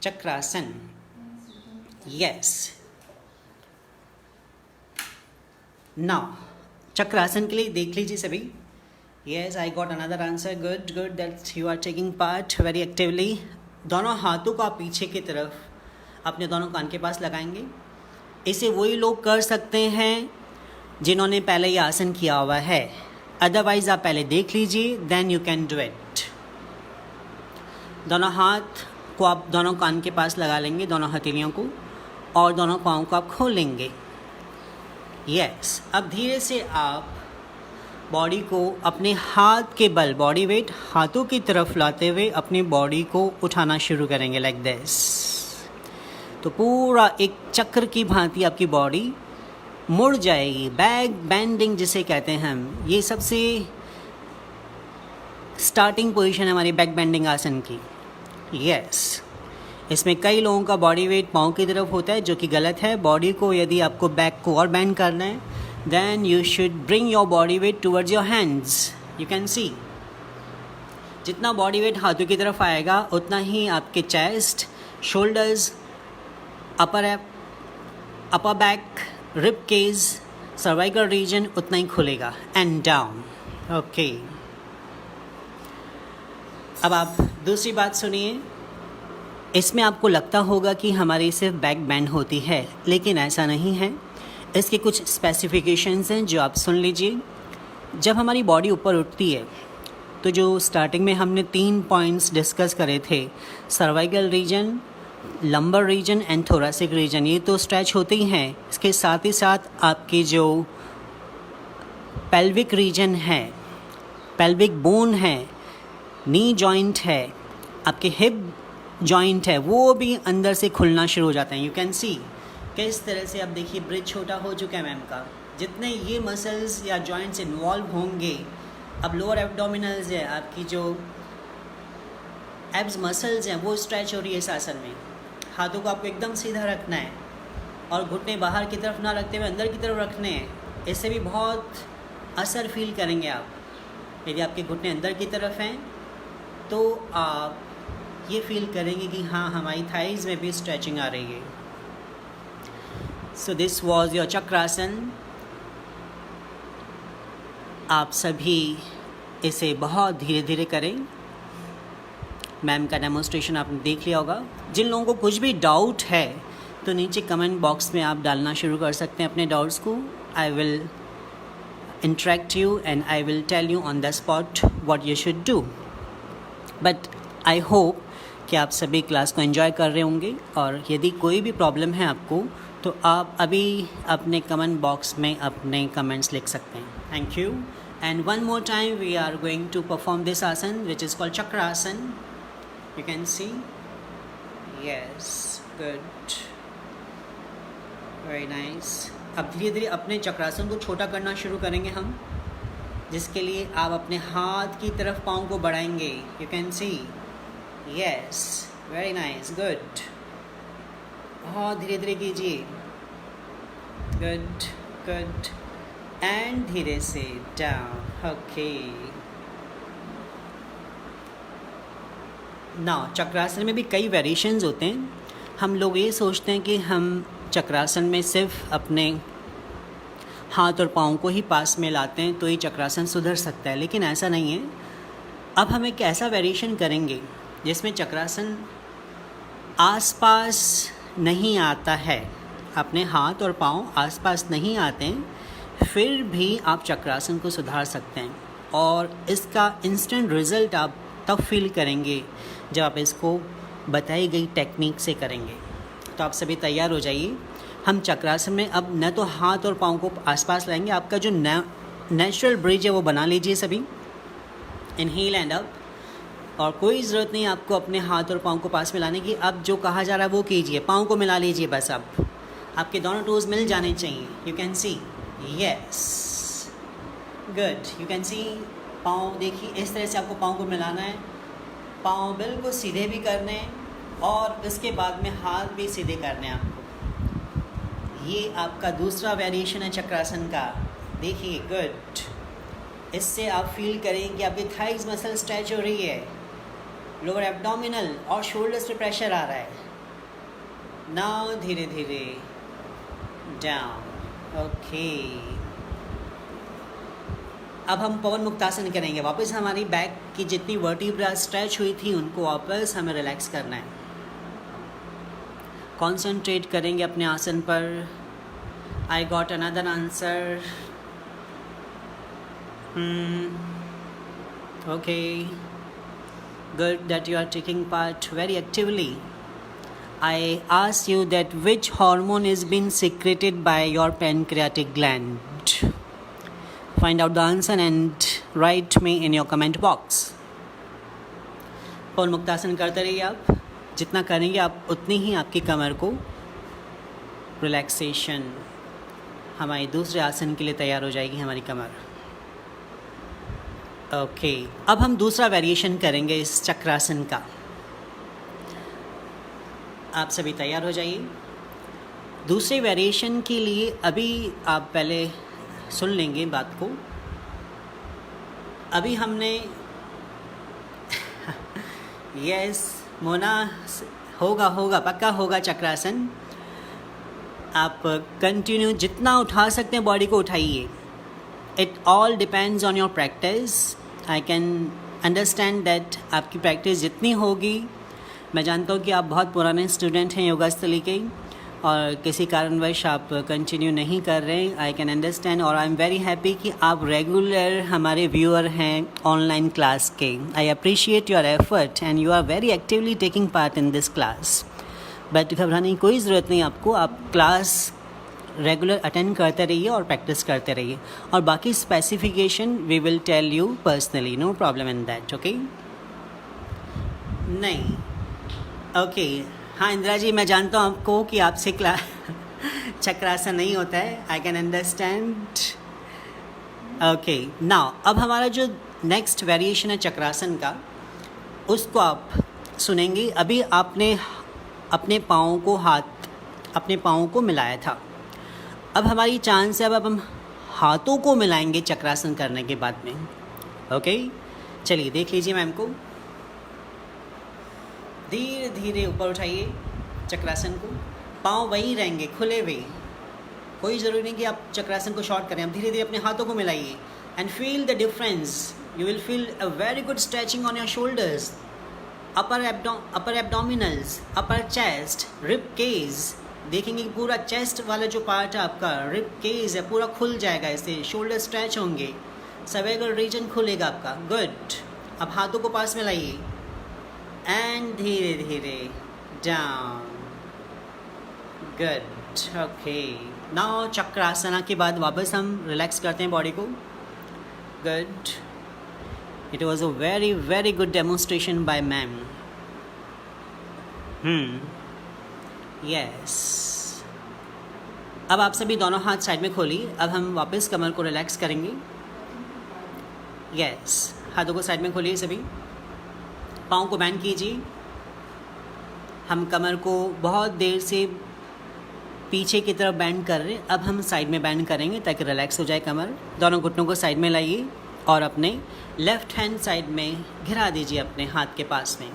चक्रासन। यस, नाउ चक्रासन के लिए देख लीजिए सभी। Yes, I got another answer. Good good, that you are taking part very actively. दोनों हाथों को आप पीछे की तरफ अपने दोनों कान के पास लगाएंगे। इसे वही लोग कर सकते हैं जिन्होंने पहले ये आसन किया हुआ है। अदरवाइज आप पहले देख लीजिए, then you can do it. दोनों हाथ को आप दोनों कान के पास लगा लेंगे, दोनों हथेलियों को, और दोनों पाँव को आप खोल लेंगे। यस, अब धीरे से आप बॉडी को अपने हाथ के बल, बॉडी वेट हाथों की तरफ लाते हुए अपनी बॉडी को उठाना शुरू करेंगे, लाइक दिस। तो पूरा एक चक्र की भांति आपकी बॉडी मुड़ जाएगी। बैक बेंडिंग जिसे कहते हैं हम, ये सबसे स्टार्टिंग पोजीशन है हमारी बैक बेंडिंग आसन की। यस, इसमें कई लोगों का बॉडी वेट पाँव की तरफ होता है, जो कि गलत है। बॉडी को, यदि आपको बैक को और बेंड करना है, then you should bring your body weight towards your hands. You can see, जितना बॉडी वेट हाथों की तरफ आएगा उतना ही आपके chest, shoulders, upper back, rib cage, cervical region उतना ही खुलेगा। And down. ओके, अब आप दूसरी बात सुनिए। इसमें आपको लगता होगा कि हमारी सिर्फ बैक बेंड होती है, लेकिन ऐसा नहीं है। इसके कुछ स्पेसिफिकेशंस हैं जो आप सुन लीजिए। जब हमारी बॉडी ऊपर उठती है तो जो स्टार्टिंग में हमने 3 पॉइंट्स डिस्कस करे थे, cervical region, lumbar region and thoracic region, ये तो स्ट्रेच होते ही हैं। इसके साथ ही साथ आपके जो पेल्विक रीजन है, पेल्विक बोन है, नी जॉइंट है, आपके हिप जॉइंट है, वो भी अंदर से खुलना शुरू हो जाते हैं। यू कैन सी किस तरह से, अब देखिए ब्रिज छोटा हो चुका है मैम का। जितने ये मसल्स या जॉइंट्स इन्वॉल्व होंगे, अब लोअर एब्डोमिनल्स है, आपकी जो एब्स मसल्स हैं वो स्ट्रेच हो रही है इस आसन में। हाथों को आपको एकदम सीधा रखना है और घुटने बाहर की तरफ ना रखते हुए अंदर की तरफ रखने हैं। इससे भी बहुत असर फील करेंगे आप। यदि आपके घुटने अंदर की तरफ हैं तो आप ये फील करेंगे कि हाँ, हमारी थाइज़ में भी स्ट्रेचिंग आ रही है। सो दिस वॉज योर चक्रासन। आप सभी इसे बहुत धीरे धीरे करें। मैम का डेमोन्स्ट्रेशन आपने देख लिया होगा। जिन लोगों को कुछ भी डाउट है तो नीचे कमेंट बॉक्स में आप डालना शुरू कर सकते हैं अपने डाउट्स को। I will interact you and I will tell you on the spot what you should do. But I hope कि आप सभी क्लास को एंजॉय कर रहे होंगे, और यदि कोई भी प्रॉब्लम है आपको तो आप अभी अपने कमेंट बॉक्स में अपने कमेंट्स लिख सकते हैं। Thank you. And one more time we are going to perform this asana which is called Chakrasana. You can see, yes, good, very nice। अब धीरे धीरे अपने चक्रासन को छोटा करना शुरू करेंगे हम, जिसके लिए आप अपने हाथ की तरफ पाँव को बढ़ाएंगे। You can see, yes, very nice, good। बहुत धीरे धीरे कीजिए, good, good, and धीरे से down, okay। नाउ चक्रासन में भी कई वेरिएशंस होते हैं। हम लोग ये सोचते हैं कि हम चक्रासन में सिर्फ अपने हाथ और पाँव को ही पास में लाते हैं तो ये चक्रासन सुधर सकता है, लेकिन ऐसा नहीं है। अब हम एक ऐसा वेरिएशन करेंगे जिसमें चक्रासन आसपास नहीं आता है, अपने हाथ और पाँव आसपास नहीं आते हैं, फिर भी आप चक्रासन को सुधार सकते हैं। और इसका इंस्टेंट रिज़ल्ट आप तब फील करेंगे जब आप इसको बताई गई टेक्निक से करेंगे। तो आप सभी तैयार हो जाइए। हम चक्रासन में अब न तो हाथ और पाँव को आसपास लाएंगे, आपका जो नेचुरल ब्रिज है वो बना लीजिए सभी। इनहेल एंड अप, और कोई ज़रूरत नहीं आपको अपने हाथ और पाँव को पास में लाने की। अब जो कहा जा रहा है वो कीजिए, पाँव को मिला लीजिए बस। अब आपके दोनों टोज़ मिल जाने चाहिए। You can C, yes, good. You can सी पाँव, देखिए इस तरह से आपको पाँव को मिलाना है। पाँव बिल्कुल सीधे भी करने हैं और इसके बाद में हाथ भी सीधे करने हैं आपको। ये आपका दूसरा वेरिएशन है चक्रासन का। देखिए, गुड। इससे आप फील करें कि आपकी थाइज मसल स्ट्रेच हो रही है, लोअर एब्डोमिनल और शोल्डर्स पे प्रेशर आ रहा है। नाउ धीरे धीरे डाउन। ओके, अब हम पवन मुक्तासन करेंगे। वापस हमारी बैक की जितनी वर्टिब्रा स्ट्रेच हुई थी उनको वापस हमें रिलैक्स करना है। कॉन्सेंट्रेट करेंगे अपने आसन पर। आई got another answer. Okay, good that you are taking part very actively. I asked you that which hormone is being secreted by your pancreatic gland. Find out the answer and write me in your comment box. पवन मुक्तासन करते रहिए आप। जितना करेंगे आप उतनी ही आपकी कमर को relaxation, हमारी दूसरे आसन के लिए तैयार हो जाएगी हमारी कमर। ओके, अब हम दूसरा वेरिएशन करेंगे इस चक्रासन का। आप सभी तैयार हो जाइए। दूसरे वेरिएशन के लिए अभी आप पहले सुन लेंगे बात को। अभी हमने यस मोना, होगा पक्का होगा चक्रासन। आप कंटिन्यू जितना उठा सकते हैं बॉडी को उठाइए। It all depends on your practice. I can understand that आपकी प्रैक्टिस जितनी होगी, मैं जानता हूँ कि आप बहुत पुराने स्टूडेंट हैं योगा स्थली के और किसी कारणवश आप कंटिन्यू नहीं कर रहे हैं। आई कैन अंडरस्टैंड, और आई एम वेरी हैप्पी कि आप रेगुलर हमारे व्यूअर हैं ऑनलाइन क्लास के। I appreciate your effort and you are very actively taking part in this class. But घबराने की कोई ज़रूरत नहीं आपको। आप क्लास रेगुलर अटेंड करते रहिए और प्रैक्टिस करते रहिए, और बाकी specification we will tell you personally, no problem in that. Okay, नहीं, ओके, हाँ इंदिरा जी, मैं जानता हूँ आपको कि आपसे चक्रासन नहीं होता है। I can understand. Okay, now अब हमारा जो नेक्स्ट वेरिएशन है चक्रासन का, उसको आप सुनेंगे। अभी आपने अपने पाँव को मिलाया था। अब हमारी चांस है, अब हम हाथों को मिलाएंगे चक्रासन करने के बाद में। ओके, चलिए देख लीजिए मैम को। धीरे धीरे ऊपर उठाइए चक्रासन को। पाँव वही रहेंगे खुले हुए, कोई ज़रूरी नहीं कि आप चक्रासन को शॉर्ट करें। आप धीरे धीरे अपने हाथों को मिलाइए and feel the difference. You will feel a very good stretching on your shoulders, upper abdominals, upper chest, rib cage. देखेंगे कि पूरा चेस्ट वाला जो पार्ट है आपका, रिब केज है, पूरा खुल जाएगा। इससे शोल्डर स्ट्रेच होंगे, सर्वाइकल रीजन खुलेगा आपका। गुड। अब हाथों को पास में लाइए एंड धीरे धीरे डाउन। गुड। ओके, नाउ चक्रासना के बाद वापस हम रिलैक्स करते हैं बॉडी को। Good. It was a very very good demonstration by ma'am. Yes. अब आप सभी दोनों हाथ साइड में खोलिए। अब हम वापस कमर को रिलैक्स करेंगे। यस, हाथों को साइड में खोलिए सभी। पाँव को बैंड कीजिए। हम कमर को बहुत देर से पीछे की तरफ बैंड कर रहे हैं, अब हम साइड में बैंड करेंगे ताकि रिलैक्स हो जाए कमर। दोनों घुटनों को साइड में लाइए और अपने लेफ़्ट हैंड साइड में घिरा दीजिए अपने हाथ के पास में।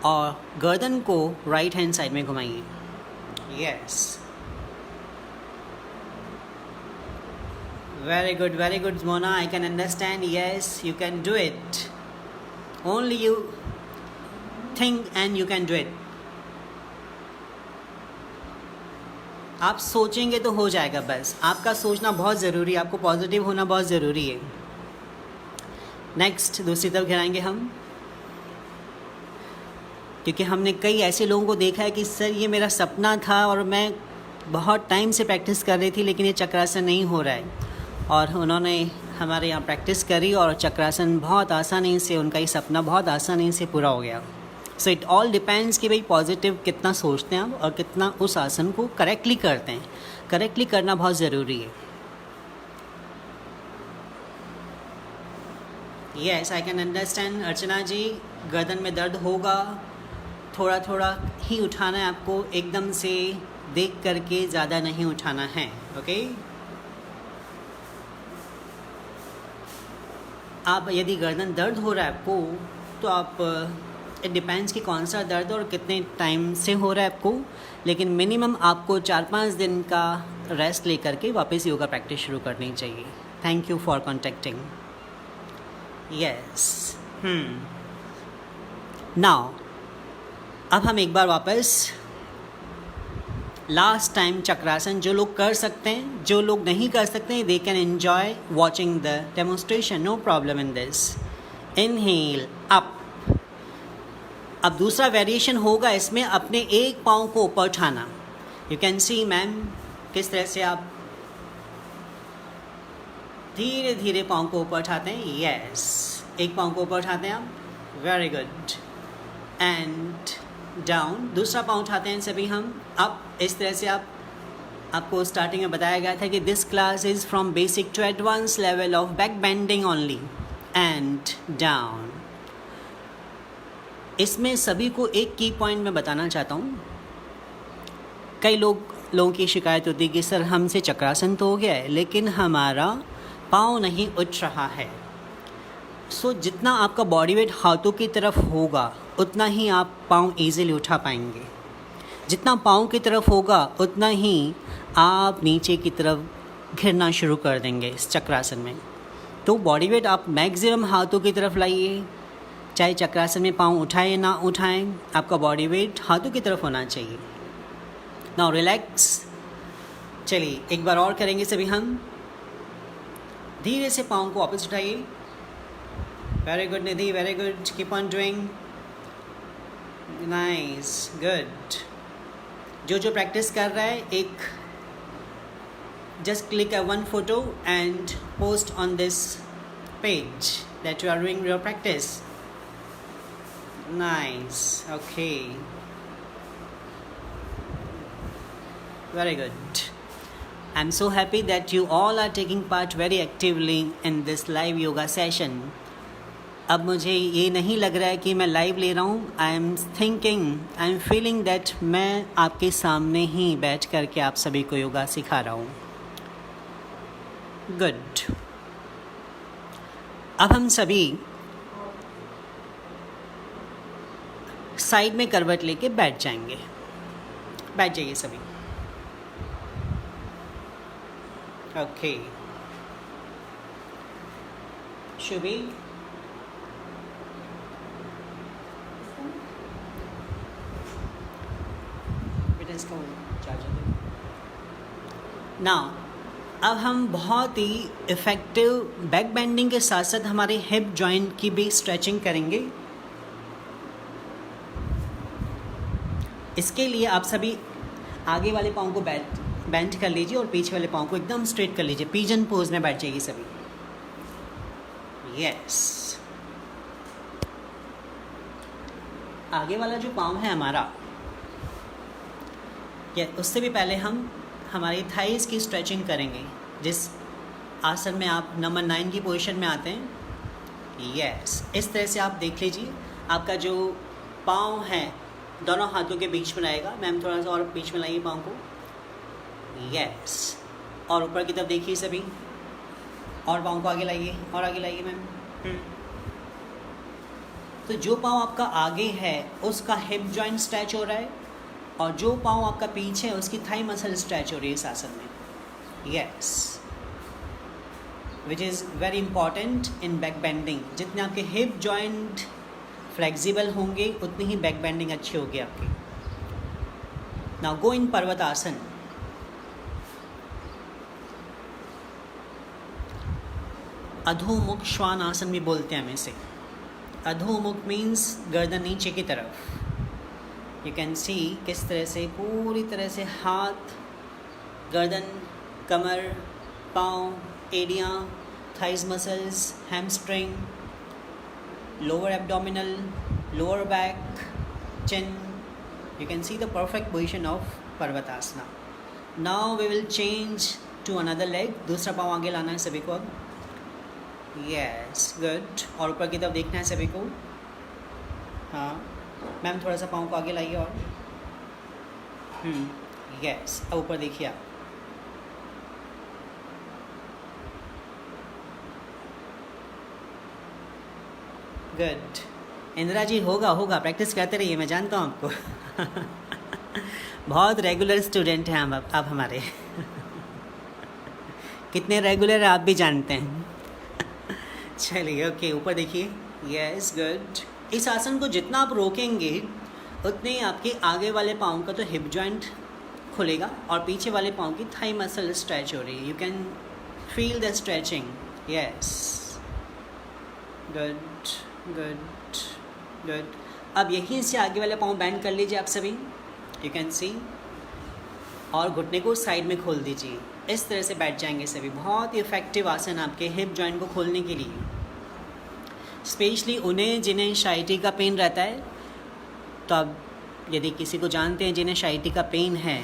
और गर्दन को राइट हैंड साइड में घुमाइए. Yes, very good Mona, I can understand. Yes, you can do it. Only you think and you can do it. आप सोचेंगे तो हो जाएगा. बस आपका सोचना बहुत ज़रूरी है, आपको पॉजिटिव होना बहुत ज़रूरी है. नेक्स्ट दूसरी तरफ घिराएंगे हम, क्योंकि हमने कई ऐसे लोगों को देखा है कि सर ये मेरा सपना था और मैं बहुत टाइम से प्रैक्टिस कर रही थी लेकिन ये चक्रासन नहीं हो रहा है, और उन्होंने हमारे यहाँ प्रैक्टिस करी और चक्रासन बहुत आसानी से, उनका ये सपना बहुत आसानी से पूरा हो गया. सो इट ऑल डिपेंड्स कि भाई पॉजिटिव कितना सोचते हैं आप और कितना उस आसन को करेक्टली करते हैं. करेक्टली करना बहुत ज़रूरी है. यस, आई कैन अंडरस्टैंड अर्चना जी. गर्दन में दर्द होगा, थोड़ा थोड़ा ही उठाना है आपको, एकदम से देख करके ज़्यादा नहीं उठाना है. ओके आप यदि गर्दन दर्द हो रहा है आपको, तो आप इट डिपेंड्स कि कौन सा दर्द और कितने टाइम से हो रहा है आपको, लेकिन मिनिमम आपको 4-5 दिन का रेस्ट लेकर के वापस योगा प्रैक्टिस शुरू करनी चाहिए. Thank you for contacting. Yes, now अब हम एक बार वापस लास्ट टाइम चक्रासन जो लोग कर सकते हैं, जो लोग नहीं कर सकते हैं, they can enjoy watching the demonstration, no problem in this. Inhale up. अब दूसरा वेरिएशन होगा इसमें, अपने एक पाँव को ऊपर उठाना. यू कैन सी मैम किस तरह से आप धीरे धीरे पाँव को ऊपर उठाते हैं. यस, एक पाँव को ऊपर उठाते हैं आप. Very good. And down. दूसरा पाँव उठाते हैं सभी हम अप. इस तरह से आपको स्टार्टिंग में बताया गया था कि this class is from basic to advance level of back bending only. And down. इसमें सभी को एक की पॉइंट मैं बताना चाहता हूँ. कई लोगों की शिकायत होती है कि सर हमसे चक्रासन तो हो गया है लेकिन हमारा पाँव नहीं उठ रहा है. सो जितना आपका बॉडी वेट हाथों की तरफ होगा उतना ही आप पाँव ईज़िली उठा पाएंगे. जितना पाँव की तरफ होगा उतना ही आप नीचे की तरफ घिरना शुरू कर देंगे इस चक्रासन में. तो बॉडी वेट आप मैक्सिमम हाथों की तरफ लाइए. चाहे चक्रासन में पाँव उठाएं ना उठाएं, आपका बॉडी वेट हाथों की तरफ होना चाहिए. Now relax. चलिए एक बार और करेंगे सभी हम. धीरे से पाँव को वापस उठाइए. Very good Nidhi, very good. Keep on doing. Nice, good. जो प्रैक्टिस कर रहा है, एक just click one photo and post on this page that you are doing your practice. Nice. Okay, very good. I'm so happy that you all are taking part very actively in this live yoga session. अब मुझे ये नहीं लग रहा है कि मैं live ले रहा हूँ. आई एम फीलिंग दैट मैं आपके सामने ही बैठ कर के आप सभी को योगा सिखा रहा हूँ. गुड. अब हम सभी साइड में करवट लेके बैठ जाएंगे. बैठ जाइए सभी. ओके. शुभी, इसका चार्जर. नाउ अब हम बहुत ही इफ़ेक्टिव बैक बेंडिंग के साथ साथ हमारे हिप जॉइंट की भी स्ट्रेचिंग करेंगे. इसके लिए आप सभी आगे वाले पाँव को बेंड कर लीजिए और पीछे वाले पाँव को एकदम स्ट्रेट कर लीजिए. पिजन पोज में बैठ जाइए सभी. यस. आगे वाला जो पाँव है हमारा, उससे भी पहले हम हमारी थाइस की स्ट्रेचिंग करेंगे. जिस आसन में आप नंबर 9 की पोजीशन में आते हैं. यस, इस तरह से आप देख लीजिए. आपका जो पाँव है दोनों हाथों के बीच में रहेगा. मैम थोड़ा सा और बीच में लाइए पाँव को. यस, और ऊपर की तरफ देखिए सभी. और पाँव को आगे लाइए और आगे लाइए मैम. तो जो पाँव आपका आगे है उसका हिप जॉइंट स्ट्रेच हो रहा है, और जो पाँव आपका पीछे है उसकी थाई मसल स्ट्रेच हो रही है इस आसन में। Yes, which is very important in back bending. जितने आपके हिप जॉइंट फ्लेक्सिबल होंगे उतनी ही बैक बेंडिंग अच्छी होगी आपकी। नाउ गो इन पर्वतासन। अधोमुख श्वान आसन भी बोलते हैं हम इसे। अधोमुख मीन्स गर्दन नीचे की तरफ। यू कैन सी किस तरह से पूरी तरह से हाथ, गर्दन, कमर, पाँव, एडियाँ, thighs muscles, hamstring, lower abdominal, lower back, chin. You can see the perfect position of Parvatasana. Now we will change to another leg. दूसरा पाँव आगे लाना है सभी को अब। Yes, good. और ऊपर की तरफ देखना है सभी को। हाँ मैम, थोड़ा सा पाँव को आगे लाइए और। Yes, अब ऊपर देखिए आप। Good. इंदिरा जी होगा, प्रैक्टिस करते रहिए, मैं जानता हूँ आपको। बहुत रेगुलर स्टूडेंट हैं हम आप हमारे। कितने रेगुलर आप भी जानते हैं। चलिए ओके, ऊपर देखिए। Yes, good. इस आसन को जितना आप रोकेंगे उतने ही आपके आगे वाले पाँव का तो हिप जॉइंट खुलेगा और पीछे वाले पाँव की थाई मसल स्ट्रेच हो रही है। You can feel the stretching. Yes, good good good. अब यहीं से आगे वाले पाँव बैंड कर लीजिए आप सभी। यू कैन सी, और घुटने को साइड में खोल दीजिए। इस तरह से बैठ जाएंगे सभी। बहुत ही इफेक्टिव आसन आपके हिप जॉइंट को खोलने के लिए, स्पेशली उन्हें जिन्हें शाइटी का पेन रहता है। तो अब यदि किसी को जानते हैं जिन्हें शाइटी का पेन है,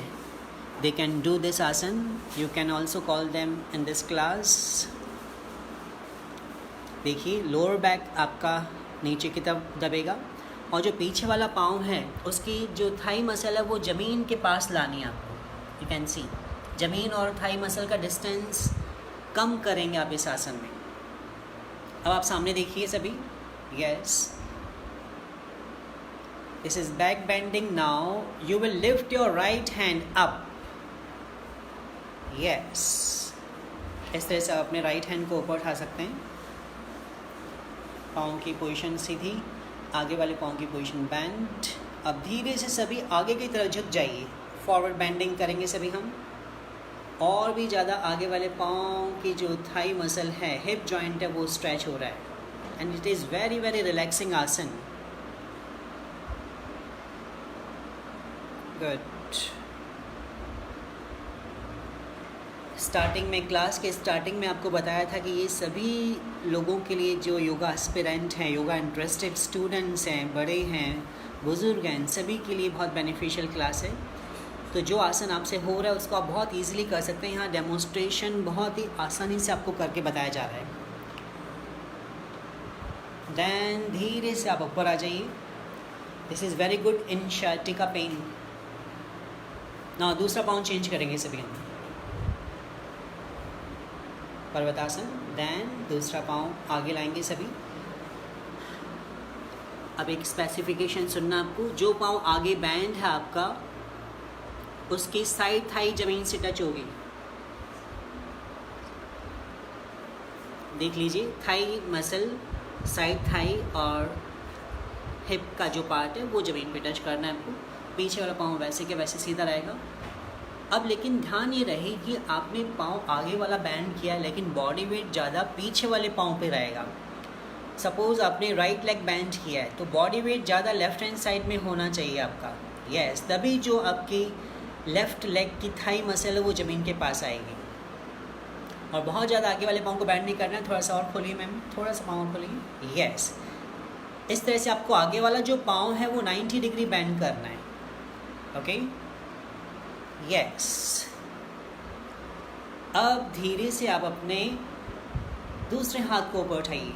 दे कैन डू दिस आसन। You can also call them in this class. देखिए, लोअर बैक आपका नीचे की तरफ दबेगा और जो पीछे वाला पाँव है उसकी जो थाई मसल है वो ज़मीन के पास लानी है आपको। यू कैन सी, ज़मीन और थाई मसल का डिस्टेंस कम करेंगे आप इस आसन में। अब आप सामने देखिए सभी। Yes, this is back bending. Now you will lift your right hand up. Yes, इस तरह से आप अपने राइट हैंड को ऊपर उठा सकते हैं। पाँव की पोजीशन सीधी, आगे वाले पाँव की पोजीशन बैंड। अब धीरे से सभी आगे की तरफ झुक जाइए। फॉरवर्ड बेंडिंग करेंगे सभी हम, और भी ज़्यादा आगे वाले पाँव की जो थाई मसल है, हिप जॉइंट है, वो स्ट्रेच हो रहा है। And it is very very relaxing आसन। गुड। स्टार्टिंग में, क्लास के स्टार्टिंग में आपको बताया था कि ये सभी लोगों के लिए जो योगा एस्पिरेंट हैं, योगा इंटरेस्टेड स्टूडेंट्स हैं, बड़े हैं, बुज़ुर्ग हैं, सभी के लिए बहुत बेनिफिशियल क्लास है। तो जो आसन आपसे हो रहा है उसको आप बहुत इजीली कर सकते हैं। यहाँ डेमोन्स्ट्रेशन बहुत ही आसानी से आपको करके बताया जा रहा है। देन धीरे से आप ऊपर आ जाइए। This is very good in sciatica pain. ना दूसरा पाँव चेंज करेंगे सभी हम, पर्वतासन। देन दूसरा पाँव आगे लाएंगे सभी। अब एक स्पेसिफिकेशन सुनना आपको। जो पाँव आगे बैंड है आपका, उसकी साइड थाई जमीन से टच होगी। देख लीजिए, थाई मसल, साइड थाई और हिप का जो पार्ट है वो ज़मीन पे टच करना है आपको। पीछे वाला पाँव वैसे के वैसे सीधा रहेगा। अब लेकिन ध्यान ये रहे कि आपने पाँव आगे वाला बैंड किया है, लेकिन बॉडी वेट ज़्यादा पीछे वाले पाँव पे रहेगा। सपोज़ आपने राइट लेग बैंड किया है तो बॉडी वेट ज़्यादा लेफ्ट हैंड साइड में होना चाहिए आपका। यस, तभी जो आपकी लेफ़्ट लेग की थाई मसल है वो ज़मीन के पास आएगी। और बहुत ज़्यादा आगे वाले पाँव को बैंड नहीं करना है। थोड़ा सा और खोलिए मैम, थोड़ा सा पाँव खोलिए। यस, इस तरह से आपको आगे वाला जो पाँव है वो 90 डिग्री बैंड करना है। Okay, yes. अब धीरे से आप अपने दूसरे हाथ को ऊपर उठाइए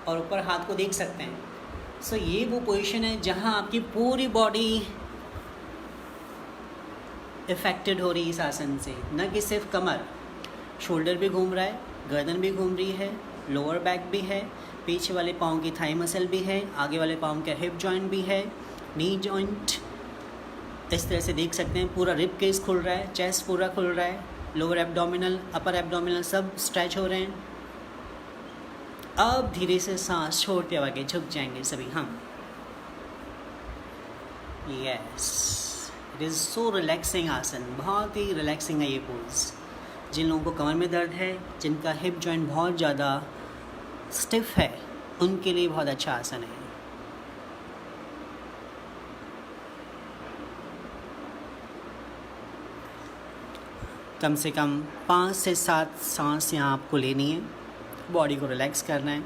और ऊपर हाथ को देख सकते हैं। सो ये वो पोजीशन है जहाँ आपकी पूरी बॉडी इफेक्टेड हो रही है इस आसन से। न कि सिर्फ कमर, शोल्डर भी घूम रहा है, गर्दन भी घूम रही है, लोअर बैक भी है, पीछे वाले पाँव की थाई मसल भी है, आगे वाले पाँव का हिप जॉइंट भी है, नी जॉइंट। इस तरह से देख सकते हैं पूरा रिब केस खुल रहा है, चेस्ट पूरा खुल रहा है, लोअर एब्डोमिनल अपर एब्डोमिनल सब स्ट्रेच हो रहे हैं। अब धीरे से सांस छोड़ते हुए आगे झुक जाएंगे सभी हम। Yes, it is so relaxing आसन, बहुत ही रिलैक्सिंग है ये पोज। जिन लोगों को कमर में दर्द है, जिनका हिप जॉइंट बहुत ज़्यादा स्टिफ है, उनके लिए बहुत अच्छा आसन है। कम से कम 5 से 7 सांस यहाँ आपको लेनी है, बॉडी को रिलैक्स करना है।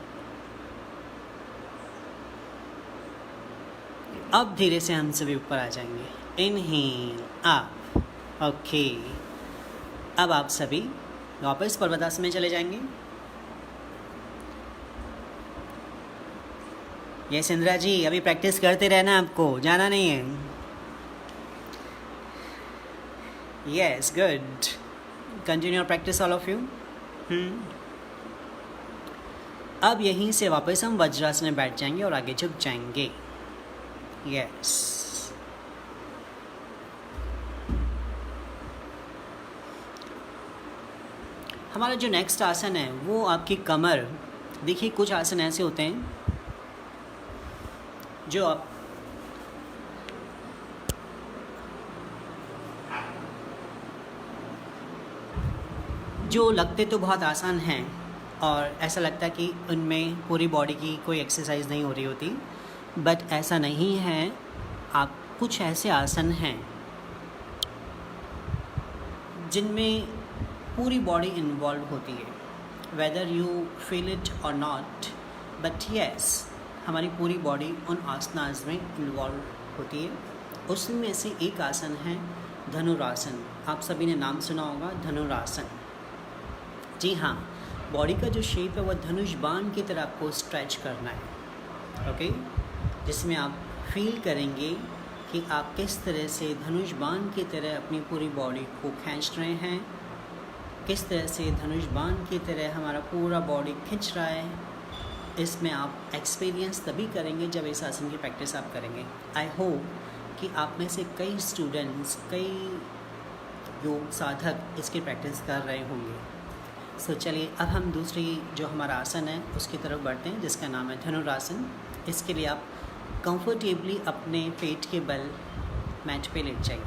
अब धीरे से हम सभी ऊपर आ जाएंगे। Inhale up, okay. अब आप सभी वापस पर्वतासन में चले जाएंगे। यस इंदिरा जी, अभी प्रैक्टिस करते रहना, आपको जाना नहीं है। Yes, good, continue your practice all of you. अब यहीं से वापस हम वज्रासन में बैठ जाएंगे और आगे झुक जाएंगे। यस, हमारा जो नेक्स्ट आसन है वो आपकी कमर, देखिए कुछ आसन ऐसे होते हैं जो आप जो लगते तो बहुत आसान हैं और ऐसा लगता है कि उनमें पूरी बॉडी की कोई एक्सरसाइज नहीं हो रही होती, बट ऐसा नहीं है। आप कुछ ऐसे आसन हैं जिनमें पूरी बॉडी इन्वॉल्व होती है, वेदर यू फील इट और नॉट, बट यस, हमारी पूरी बॉडी उन आसनास में इन्वॉल्व होती है। उसमें से एक आसन है धनुरासन। आप सभी ने नाम सुना होगा धनुरासन। जी हाँ, बॉडी का जो शेप है वह धनुष बाण की तरह आपको स्ट्रेच करना है, ओके, जिसमें आप फील करेंगे कि आप किस तरह से धनुष बाण की तरह अपनी पूरी बॉडी को खींच रहे हैं, किस तरह से धनुष बाण की तरह हमारा पूरा बॉडी खींच रहा है। इसमें आप एक्सपीरियंस तभी करेंगे जब इस आसन की प्रैक्टिस आप करेंगे। आई होप कि आप में से कई स्टूडेंट्स, कई योग साधक इसकी प्रैक्टिस कर रहे होंगे। सो चलिए अब हम दूसरी जो हमारा आसन है उसकी तरफ बढ़ते हैं, जिसका नाम है धनुरासन। इसके लिए आप कंफर्टेबली अपने पेट के बल मैट पे लेट जाइए।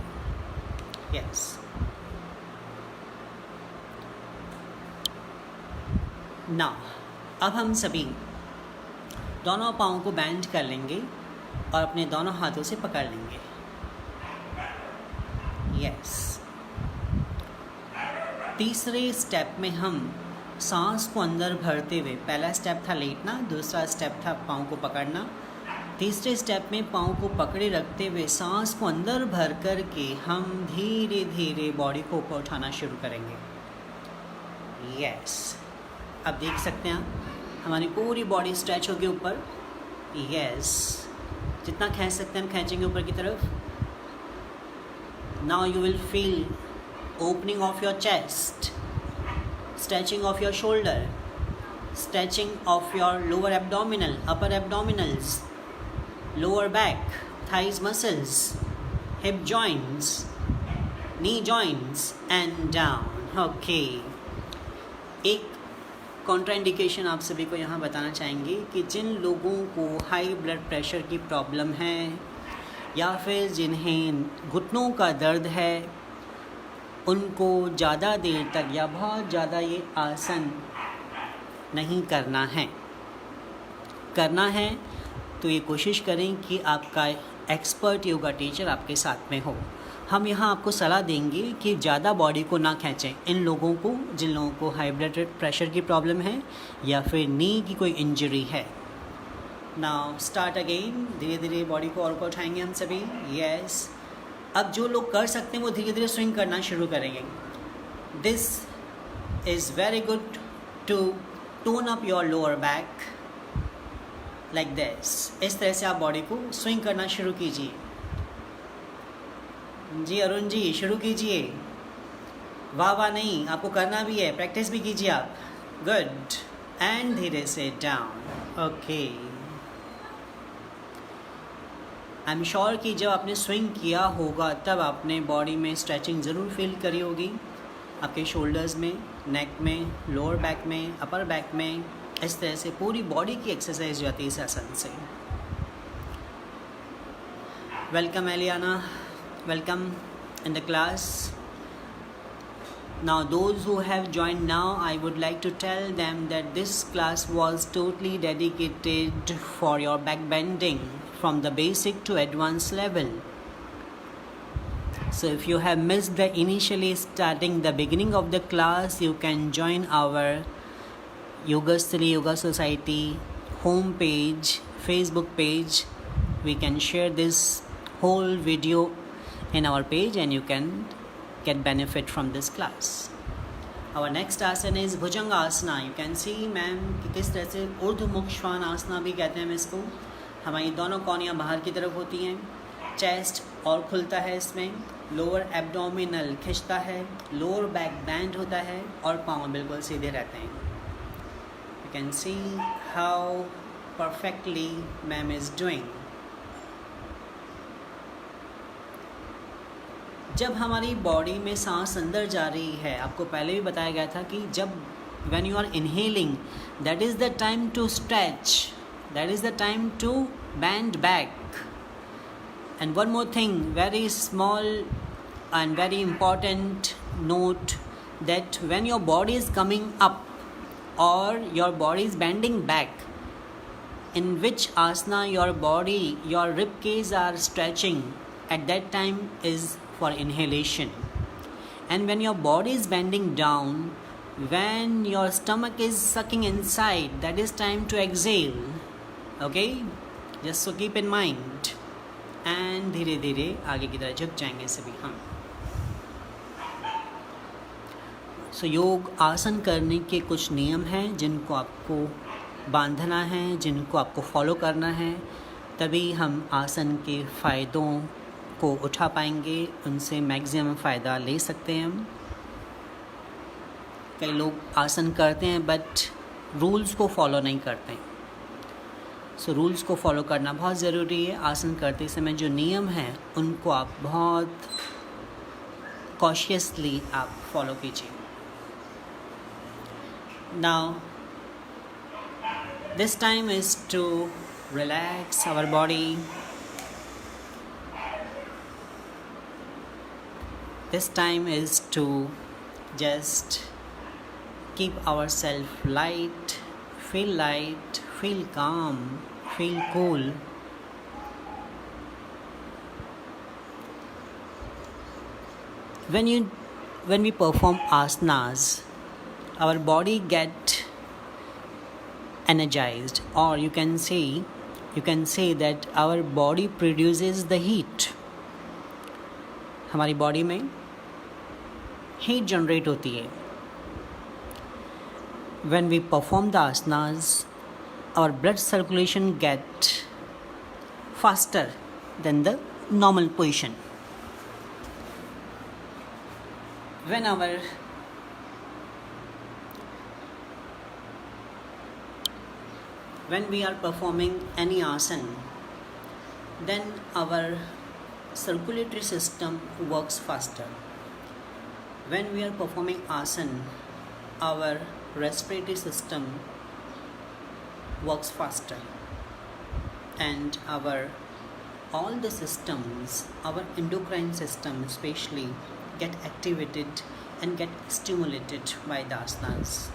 यस, नाउ अब हम सभी दोनों पाँव को बैंड कर लेंगे और अपने दोनों हाथों से पकड़ लेंगे। यस, तीसरे स्टेप में हम सांस को अंदर भरते हुए, पहला स्टेप था लेटना, दूसरा स्टेप था पाँव को पकड़ना, तीसरे स्टेप में पाँव को पकड़े रखते हुए सांस को अंदर भर कर के हम धीरे धीरे बॉडी को ऊपर उठाना शुरू करेंगे। यस, अब देख सकते हैं हमारी पूरी बॉडी स्ट्रेच होगी ऊपर। यस, जितना खींच सकते हैं हम खींचेंगे ऊपर की तरफ। Now you will feel opening of your chest, stretching of your shoulder, stretching of your lower abdominal, upper abdominals, lower back, thighs muscles, hip joints, knee joints and down. Okay. एक कॉन्ट्राइंडिकेशन आप सभी को यहाँ बताना चाहेंगे कि जिन लोगों को हाई ब्लड प्रेशर की प्रॉब्लम है या फिर जिन्हें घुटनों का दर्द है, उनको ज़्यादा देर तक या बहुत ज़्यादा ये आसन नहीं करना है तो ये कोशिश करें कि आपका एक्सपर्ट योगा टीचर आपके साथ में हो। हम यहाँ आपको सलाह देंगे कि ज़्यादा बॉडी को ना खींचें उन लोगों को जिन लोगों को हाई ब्लड प्रेशर की प्रॉब्लम है या फिर नी की कोई इंजरी है। नाउ स्टार्ट अगेन, धीरे धीरे बॉडी को और ऊपर उठाएंगे हम सभी। यस, अब जो लोग कर सकते हैं वो धीरे धीरे स्विंग करना शुरू करेंगे। This is very good to tone up your lower back like this. इस तरह से आप बॉडी को स्विंग करना शुरू कीजिए। जी अरुण जी, शुरू कीजिए। वाह वाह नहीं, आपको करना भी है, प्रैक्टिस भी कीजिए आप। गुड, एंड धीरे से down. Okay, I am sure कि जब आपने स्विंग किया होगा तब आपने बॉडी में स्ट्रेचिंग ज़रूर फील करी होगी, आपके शोल्डर्स में, नेक में, लोअर बैक में, अपर बैक में। इस तरह से पूरी बॉडी की एक्सरसाइज जाती है इस आसन से। Welcome Eliana, welcome in the class. Now those who have joined now, I would like to tell them that this class was totally dedicated for your back bending from the basic to advanced level. So if you have missed the initially starting the beginning of the class, you can join our Yogastri Yoga Society home page, Facebook page. We can share this whole video in our page and you can get benefit from this class. Our next asana is Bhujangasana. You can see ma'am कि किस तरह से ऊर्ध्वमुख श्वान आसना भी कहते हैं हम इसको। हमारी दोनों कोहनियाँ बाहर की तरफ होती हैं, चेस्ट और खुलता है इसमें, लोअर एब्डोमिनल खिंचता है, लोअर बैक बैंड होता है और पाँव बिल्कुल सीधे रहते हैं। You can see how perfectly ma'am is doing. जब हमारी बॉडी में सांस अंदर जा रही है, आपको पहले भी बताया गया था कि जब when you are inhaling, that is the time to stretch, that is the time to bend back. And one more thing, very small and very important note, that when your body is coming up or your body is bending back, in which asana your body, your rib cage are stretching, at that time is for inhalation. And when your body is bending down, when your stomach is sucking inside, that is time to exhale. Okay, just so keep in mind. And धीरे धीरे आगे की तरफ झुक जाएंगे सभी हम। सो योग आसन करने के कुछ नियम हैं जिनको आपको बांधना है, जिनको आपको फॉलो करना है, तभी हम आसन के फ़ायदों को उठा पाएंगे, उनसे मैक्सिमम फ़ायदा ले सकते हैं हम। कई लोग आसन करते हैं बट रूल्स को फॉलो नहीं करते हैं। सो रूल्स को फॉलो करना बहुत ज़रूरी है। आसन करते समय जो नियम हैं उनको आप बहुत कॉशियसली आप फॉलो कीजिए। Now this time is to relax our body. This time is to just keep ourselves light, feel calm, feel cool. When we perform asanas, our body get energized, or you can say that our body produces the heat. हमारी body में heat generate होती है। When we perform the asanas, our blood circulation get faster than the normal position. When we are performing any asana, then our circulatory system works faster. When we are performing asana, our respiratory system works faster, and all the systems, our endocrine system especially, get activated and get stimulated by the asanas.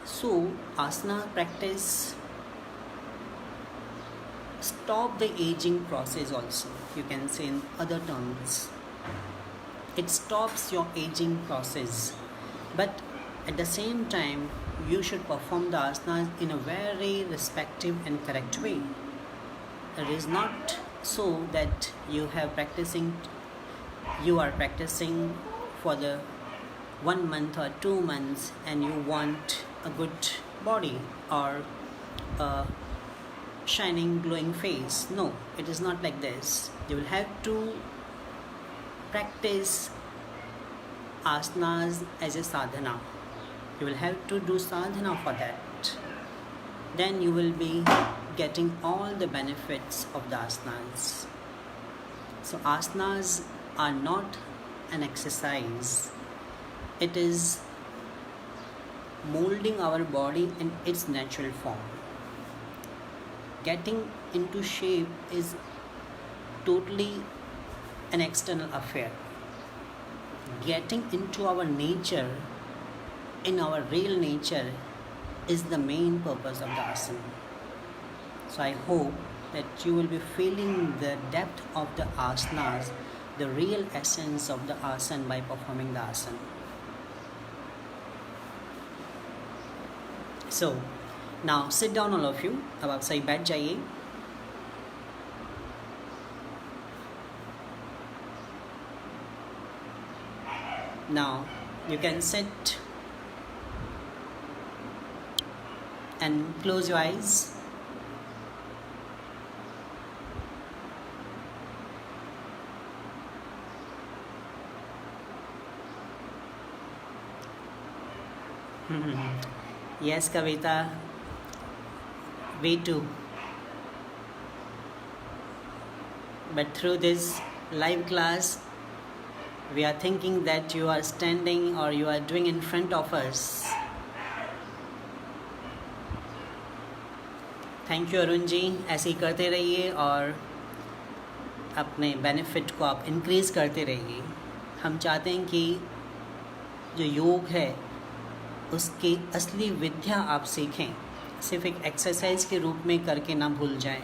So asana practice stop the aging process also, you can say in other terms. It stops your aging process, but at the same time you should perform the asanas in a very respective and correct way. It is not so that you are practicing for the 1 month or 2 months and you want a good body or a shining glowing face. No, it is not like this. You will have to practice asanas as a sadhana. You will have to do sadhana for that. then you will be getting all the benefits of the asanas. So asanas are not an exercise. It is molding our body in its natural form. Getting into shape is totally an external affair. Getting into our nature, in our real nature, is the main purpose of the asana. So I hope that you will be feeling the depth of the asanas, the real essence of the asana by performing the asana. So now sit down all of you. अब आप सही बैठ जाइए. Now you can sit and close your eyes. Yes, Kavita, we too. But through this live class, we are thinking that you are standing or you are doing in front of us. Thank you Arun ji. ऐसे ही करते रहिए और अपने benefit को आप increase करते रहिए. हम चाहते हैं कि जो योग है उसकी असली विद्या आप सीखें, सिर्फ एक एक्सरसाइज के रूप में करके ना भूल जाएं.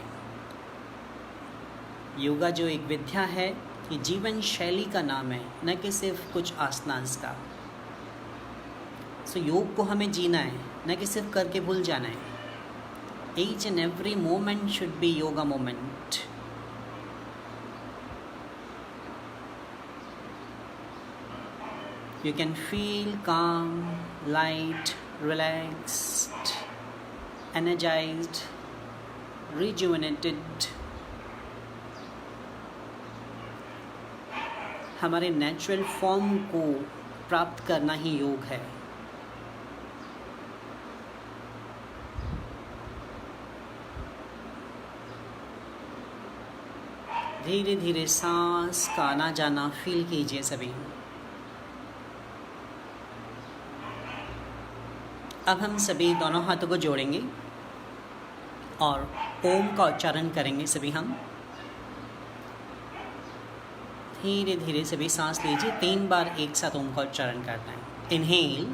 योगा जो एक विद्या है, ये जीवन शैली का नाम है, न कि सिर्फ कुछ आसनास का. सो योग को हमें जीना है, न कि सिर्फ करके भूल जाना है. Each and every moment should be yoga moment. You can feel calm, light, relaxed, energized, rejuvenated. हमारे नेचुरल फॉर्म को प्राप्त करना ही योग है. धीरे धीरे सांस का आना जाना फील कीजिए सभी. अब हम सभी दोनों हाथों को जोड़ेंगे और ओम का उच्चारण करेंगे सभी. हम धीरे धीरे सभी सांस लीजिए. 3 बार एक साथ ओम का उच्चारण करना है. इनहेल,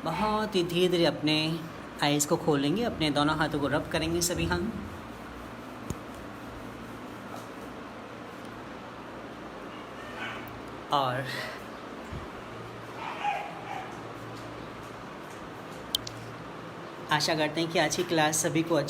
बहुत ही धीरे धीरे अपने आइज़ को खोलेंगे. अपने दोनों हाथों को रब करेंगे सभी हम. और आशा करते हैं कि आज की क्लास सभी को